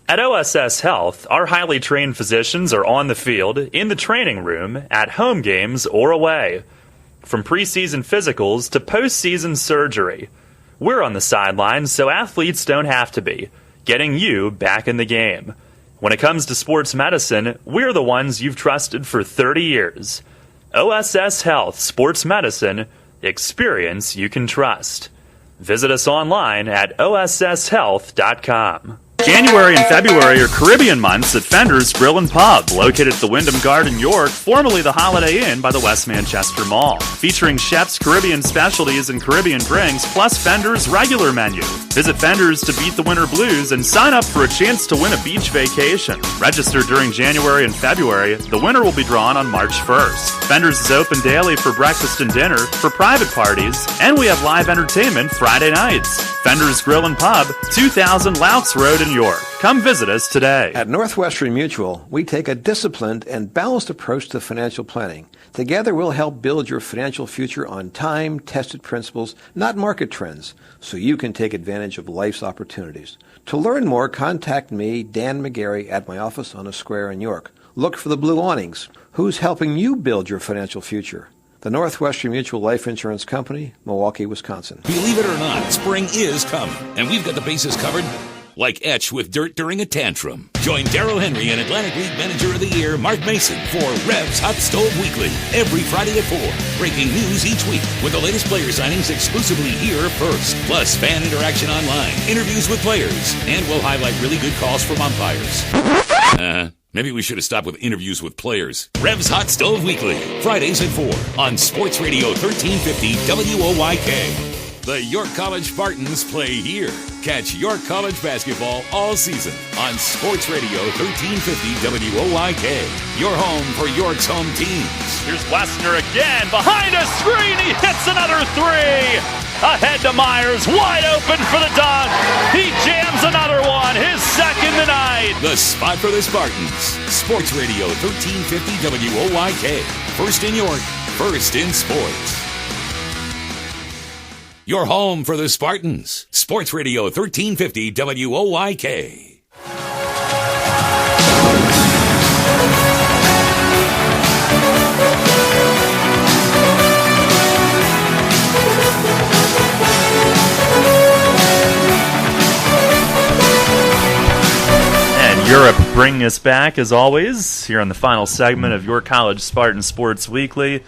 At OSS Health, our highly trained physicians are on the field, in the training room, at home games, or away. From preseason physicals to postseason surgery, we're on the sidelines so athletes don't have to be, getting you back in the game. When it comes to sports medicine, we're the ones you've trusted for 30 years. OSS Health Sports Medicine, experience you can trust. Visit us online at osshealth.com. January and February are Caribbean months at Fender's Grill and Pub, located at the Wyndham Garden, York, formerly the Holiday Inn by the West Manchester Mall. Featuring chefs' Caribbean specialties and Caribbean drinks, plus Fender's regular menu. Visit Fender's to beat the winter blues and sign up for a chance to win a beach vacation. Register during January and February. The winner will be drawn on March 1st. Fender's is open daily for breakfast and dinner, for private parties, and we have live entertainment Friday nights. Fender's Grill and Pub, 2000 Louts Road in York. Come visit us today. At Northwestern Mutual, we take a disciplined and balanced approach to financial planning. Together, we'll help build your financial future on time-tested principles, not market trends, so you can take advantage of life's opportunities. To learn more, contact me, Dan McGarry, at my office on a square in York. Look for the blue awnings. Who's helping you build your financial future? The Northwestern Mutual Life Insurance Company, Milwaukee, Wisconsin. Believe it or not, spring is coming, and we've got the bases covered like etch with dirt during a tantrum. Join Darryl Henry and Atlantic League Manager of the Year Mark Mason for Revs Hot Stove Weekly every Friday at 4. Breaking news each week with the latest player signings exclusively here first. Plus fan interaction online, interviews with players, and we'll highlight really good calls from umpires. Maybe we should have stopped with interviews with players. Revs Hot Stove Weekly, Fridays at 4 on Sports Radio 1350 WOYK. The York College Spartans play here. Catch York College basketball all season on Sports Radio 1350 WOYK. Your home for York's home teams. Here's Westner again. Behind a screen, he hits another three. Ahead to Myers, wide open for the dunk. He jams another one, his second tonight. The spot for the Spartans. Sports Radio 1350 WOYK. First in York, first in sports. Your home for the Spartans. Sports Radio 1350 WOYK. And Europe bringing us back, as always, here on the final segment of your College Spartans Sports Weekly.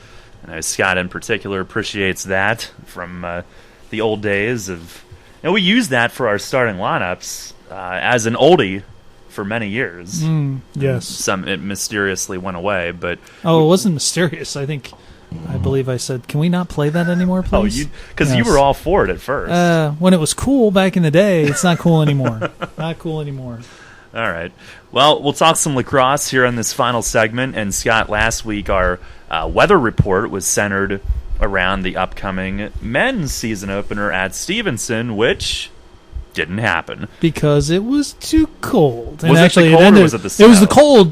I know Scott in particular appreciates that from the old days of, we used that for our starting lineups as an oldie for many years. Yes. It mysteriously went away, but it wasn't mysterious. I believe I said, can we not play that anymore, please? Because you were all for it at first. When it was cool back in the day, it's not cool anymore. Not cool anymore. All right. Well, we'll talk some lacrosse here on this final segment. And Scott, last week our weather report was centered around the upcoming men's season opener at Stevenson, which didn't happen because it was too cold. Was it the cold or was it the snow? It was the cold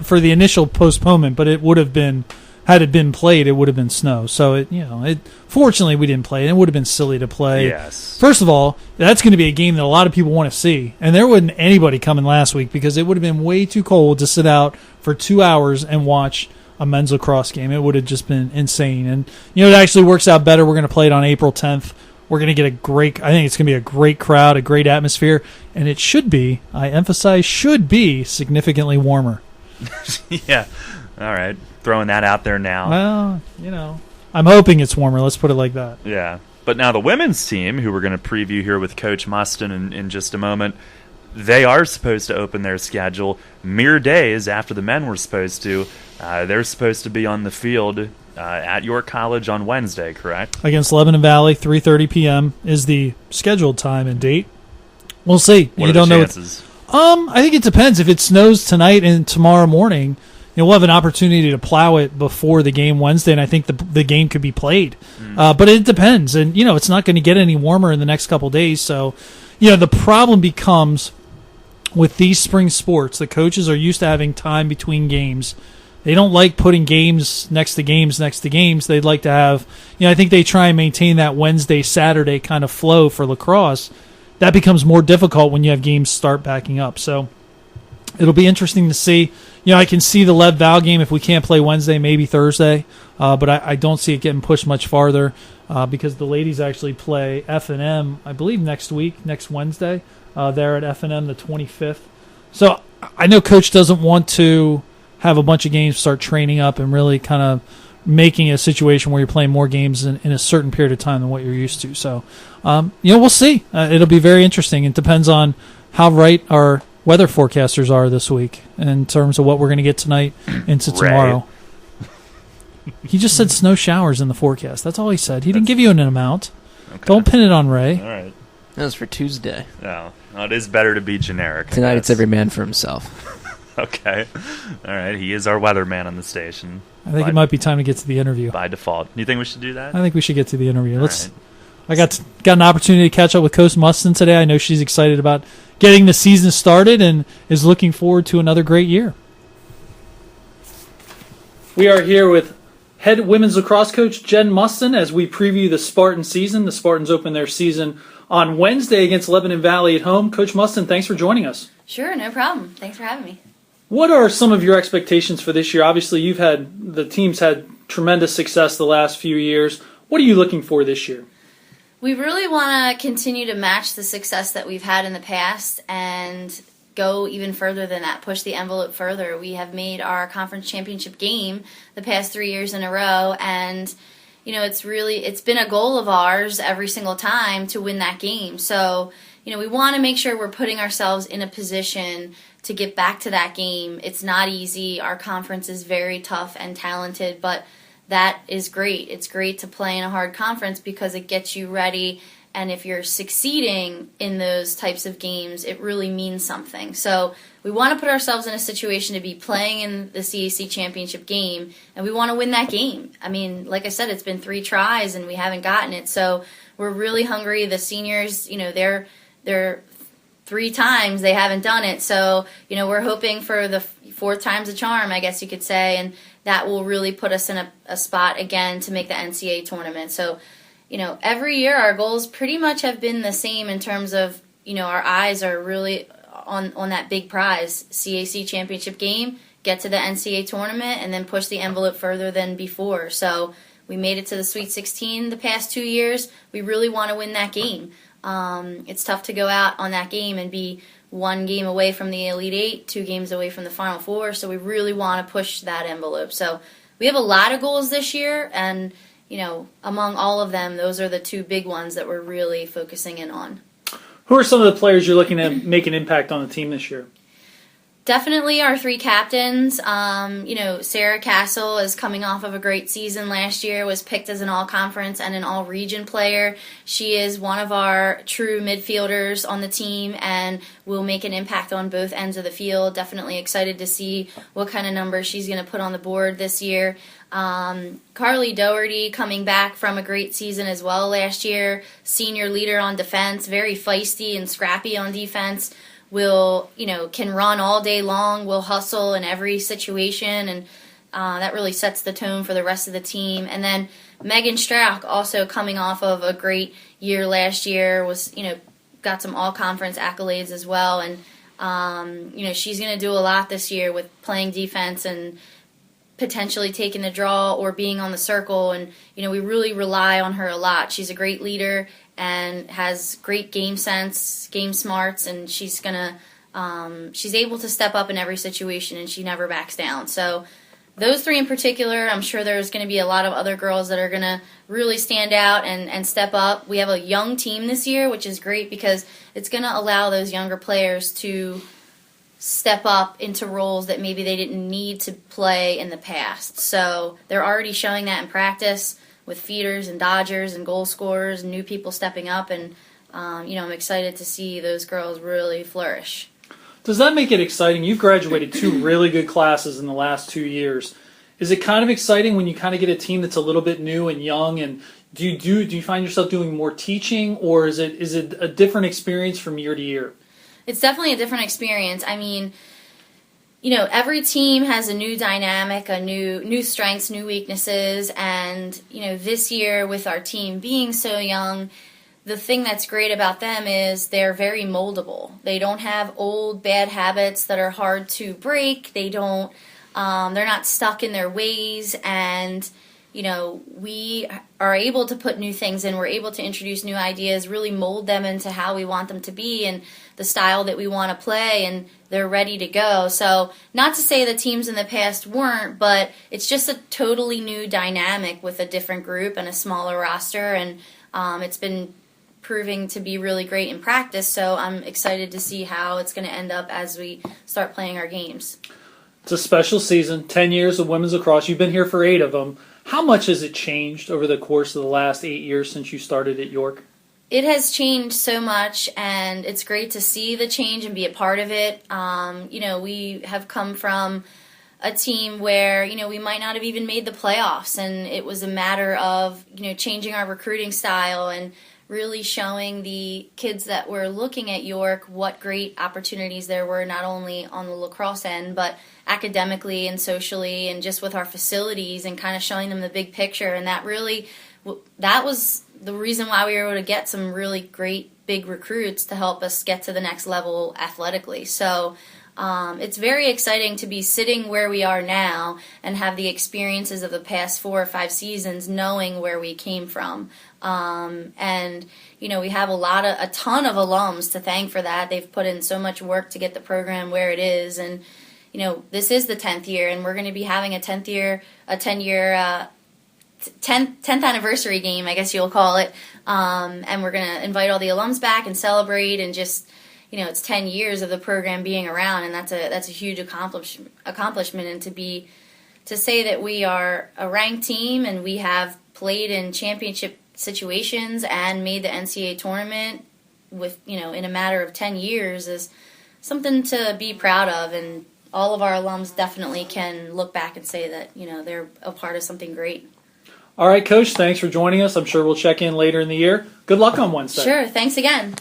for the initial postponement, but it would have been, had it been played, it would have been snow. So fortunately we didn't play, and it would have been silly to play. Yes. First of all, that's going to be a game that a lot of people want to see, and there wasn't anybody coming last week because it would have been way too cold to sit out for 2 hours and watch a men's lacrosse game. It would have just been insane. And it actually works out better. We're going to play it on April 10th. We're going to get I think it's going to be a great crowd, a great atmosphere, and it should be, I emphasize, should be significantly warmer. Yeah. All right. Throwing that out there now. Well, I'm hoping it's warmer. Let's put it like that. Yeah. But now the women's team, who we're going to preview here with Coach Mustin in just a moment, they are supposed to open their schedule mere days after the men were supposed to. They're supposed to be on the field at York College on Wednesday, correct? Against Lebanon Valley, 3:30 p.m. is the scheduled time and date. We'll see. What are the chances? I think it depends. If it snows tonight and tomorrow morning, we'll have an opportunity to plow it before the game Wednesday, and I think the game could be played. But it depends. And, it's not going to get any warmer in the next couple days. So, the problem becomes with these spring sports, the coaches are used to having time between games. They don't like putting games next to games next to games. They'd like to have, I think they try and maintain that Wednesday, Saturday kind of flow for lacrosse. That becomes more difficult when you have games start backing up. So it'll be interesting to see. I can see the Lev Val game if we can't play Wednesday, maybe Thursday. But I don't see it getting pushed much farther because the ladies actually play F&M, I believe, next Wednesday. There at F&M the 25th. So I know Coach doesn't want to have a bunch of games start training up and really kind of making a situation where you're playing more games in a certain period of time than what you're used to. So, we'll see. It'll be very interesting. It depends on how right our weather forecasters are this week in terms of what we're going to get tonight into tomorrow. He just said snow showers in the forecast. That's all he said. He didn't give you an amount. Okay. Don't pin it on Ray. All right. That was for Tuesday. No, it is better to be generic. Tonight it's every man for himself. Okay. All right. He is our weatherman on the station. I think it might be time to get to the interview. By default. You think we should do that? I think we should get to the interview. I got an opportunity to catch up with Coach Mustin today. I know she's excited about getting the season started and is looking forward to another great year. We are here with head women's lacrosse coach Jen Mustin as we preview the Spartan season. The Spartans open their season on Wednesday against Lebanon Valley at home. Coach Mustin, thanks for joining us. Sure, no problem. Thanks for having me. What are some of your expectations for this year? Obviously, the team's had tremendous success the last few years. What are you looking for this year? We really want to continue to match the success that we've had in the past and go even further than that, push the envelope further. We have made our conference championship game the past 3 years in a row, and it's been a goal of ours every single time to win that game. So, we want to make sure we're putting ourselves in a position to get back to that game. It's not easy. Our conference is very tough and talented, but that is great. It's great to play in a hard conference because it gets you ready, and if you're succeeding in those types of games, it really means something. So we want to put ourselves in a situation to be playing in the CAC championship game, and we want to win that game. I mean, like I said, it's been 3 tries and we haven't gotten it, so we're really hungry. The seniors, they're 3 times they haven't done it, so we're hoping for the 4th time's a charm, I guess you could say, and that will really put us in a spot again to make the NCAA tournament. So, every year our goals pretty much have been the same in terms of, our eyes are really on that big prize, CAC championship game, get to the NCAA tournament, and then push the envelope further than before. So we made it to the Sweet 16 the past 2 years. We really want to win that game. It's tough to go out on that game and be 1 game away from the Elite 8, 2 games away from the Final 4, so we really want to push that envelope. So we have a lot of goals this year, and, among all of them, those are the 2 big ones that we're really focusing in on. Who are some of the players you're looking to make an impact on the team this year? Definitely our 3 captains. Sarah Castle is coming off of a great season last year, was picked as an all-conference and an all-region player. She is one of our true midfielders on the team and will make an impact on both ends of the field. Definitely excited to see what kind of numbers she's going to put on the board this year. Carly Doherty coming back from a great season as well last year. Senior leader on defense, very feisty and scrappy on defense. Can run all day long, will hustle in every situation, and that really sets the tone for the rest of the team. And then Megan Strauch, also coming off of a great year last year, got some all-conference accolades as well, and she's going to do a lot this year with playing defense and potentially taking the draw or being on the circle, and we really rely on her a lot. She's a great leader and has great game sense, game smarts, and she's able to step up in every situation, and she never backs down. So those 3 in particular, I'm sure there's going to be a lot of other girls that are going to really stand out and step up. We have a young team this year, which is great because it's going to allow those younger players to step up into roles that maybe they didn't need to play in the past. So they're already showing that in practice with feeders and dodgers and goal scorers and new people stepping up, and I'm excited to see those girls really flourish. Does that make it exciting? You've graduated 2 really good classes in the last 2 years. Is it kind of exciting when you kind of get a team that's a little bit new and young, and do you find yourself doing more teaching, or is it a different experience from year to year? It's definitely a different experience. I mean, every team has a new dynamic, a new strengths, new weaknesses, and, this year with our team being so young, the thing that's great about them is they're very moldable. They don't have old bad habits that are hard to break. They're not stuck in their ways, and we are able to put new things in. We're able to introduce new ideas, really mold them into how we want them to be and the style that we want to play, and they're ready to go. So not to say the teams in the past weren't, but it's just a totally new dynamic with a different group and a smaller roster, and it's been proving to be really great in practice, so I'm excited to see how it's going to end up as we start playing our games. It's a special season, 10 years of women's lacrosse. You've been here for 8 of them. How much has it changed over the course of the last 8 years since you started at York? It has changed so much, and it's great to see the change and be a part of it. We have come from a team where, we might not have even made the playoffs, and it was a matter of, changing our recruiting style and really showing the kids that were looking at York what great opportunities there were, not only on the lacrosse end, but academically and socially and just with our facilities, and kind of showing them the big picture. And that was the reason why we were able to get some really great big recruits to help us get to the next level athletically. So It's very exciting to be sitting where we are now and have the experiences of the past 4 or 5 seasons knowing where we came from. And, we have a ton of alums to thank for that. They've put in so much work to get the program where it is. And, this is the 10th year, and we're going to be having a 10th anniversary game, I guess you'll call it. And we're going to invite all the alums back and celebrate, and just, it's 10 years of the program being around, and that's a huge accomplishment. And to say that we are a ranked team and we have played in championship situations and made the NCAA tournament with, in a matter of 10 years is something to be proud of. And all of our alums definitely can look back and say that, they're a part of something great. All right, Coach, thanks for joining us. I'm sure we'll check in later in the year. Good luck on Wednesday. Sure, thanks again.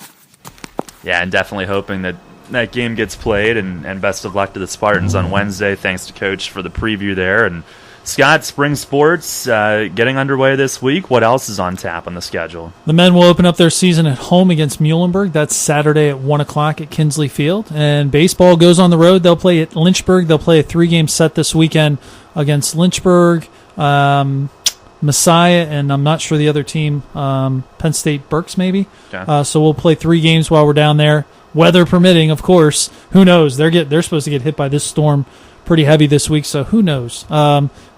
Yeah, and definitely hoping that game gets played, and best of luck to the Spartans on Wednesday. Thanks to Coach for the preview there. And Scott, spring sports getting underway this week. What else is on tap on the schedule? The men will open up their season at home against Muhlenberg. That's Saturday at 1 o'clock at Kinsley Field. And baseball goes on the road. They'll play at Lynchburg. They'll play a 3-game set this weekend against Lynchburg, Messiah, and I'm not sure the other team, Penn State Berks maybe. Okay. So we'll play 3 games while we're down there. Weather permitting, of course. Who knows? They're supposed to get hit by this storm pretty heavy this week, so who knows?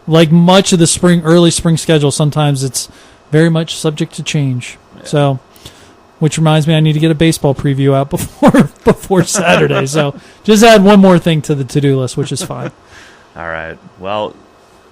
Like much of the early spring schedule, sometimes it's very much subject to change. Yeah. So, which reminds me, I need to get a baseball preview out before Saturday. So, just add one more thing to the to-do list, which is fine. All right. Well,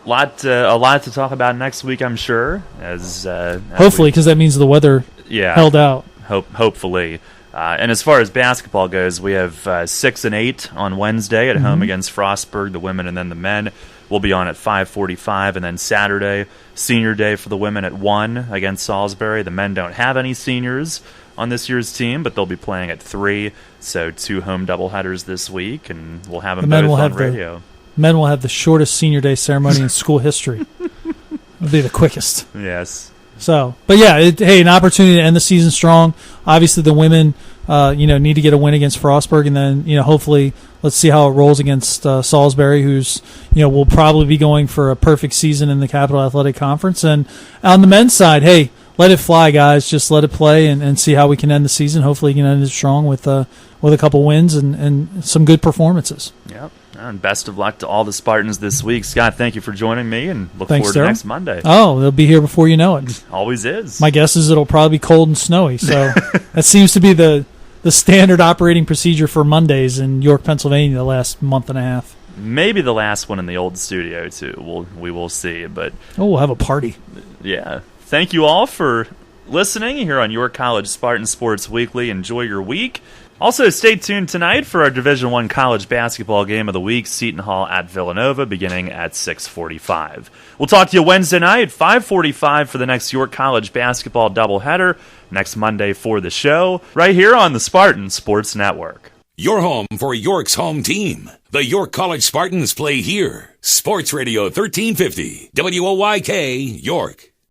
a lot to talk about next week, I'm sure. Hopefully, because that means the weather held out. Hopefully. And as far as basketball goes, we have 6 and 8 on Wednesday at home against Frostburg, the women, and then the men. We'll be on at 5:45, and then Saturday, senior day for the women at 1 against Salisbury. The men don't have any seniors on this year's team, but they'll be playing at 3, so 2 home doubleheaders this week, and we'll have them both on radio. Men will have the shortest senior day ceremony in school history. It'll be the quickest. Yes. So, but yeah, an opportunity to end the season strong. Obviously, the women, need to get a win against Frostburg, and then, hopefully, let's see how it rolls against Salisbury, who's, will probably be going for a perfect season in the Capital Athletic Conference. And on the men's side, hey, let it fly, guys. Just let it play and see how we can end the season. Hopefully, we can end it strong with a couple wins and some good performances. Yep. And best of luck to all the Spartans this week. Scott, thank you for joining me, and look Thanks, forward to next Monday. Oh, they'll be here before you know it. Always is. My guess is it'll probably be cold and snowy, so that seems to be the standard operating procedure for Mondays in York, Pennsylvania the last month and a half. Maybe the last one in the old studio, too. We will see. But we'll have a party. Yeah. Thank you all for listening here on York College Spartans Sports Weekly. Enjoy your week. Also, stay tuned tonight for our Division I college basketball game of the week, Seton Hall at Villanova, beginning at 6:45. We'll talk to you Wednesday night, 5:45 for the next York College basketball doubleheader, next Monday for the show, right here on the Spartan Sports Network. Your home for York's home team. The York College Spartans play here. Sports Radio 1350, WOYK, York.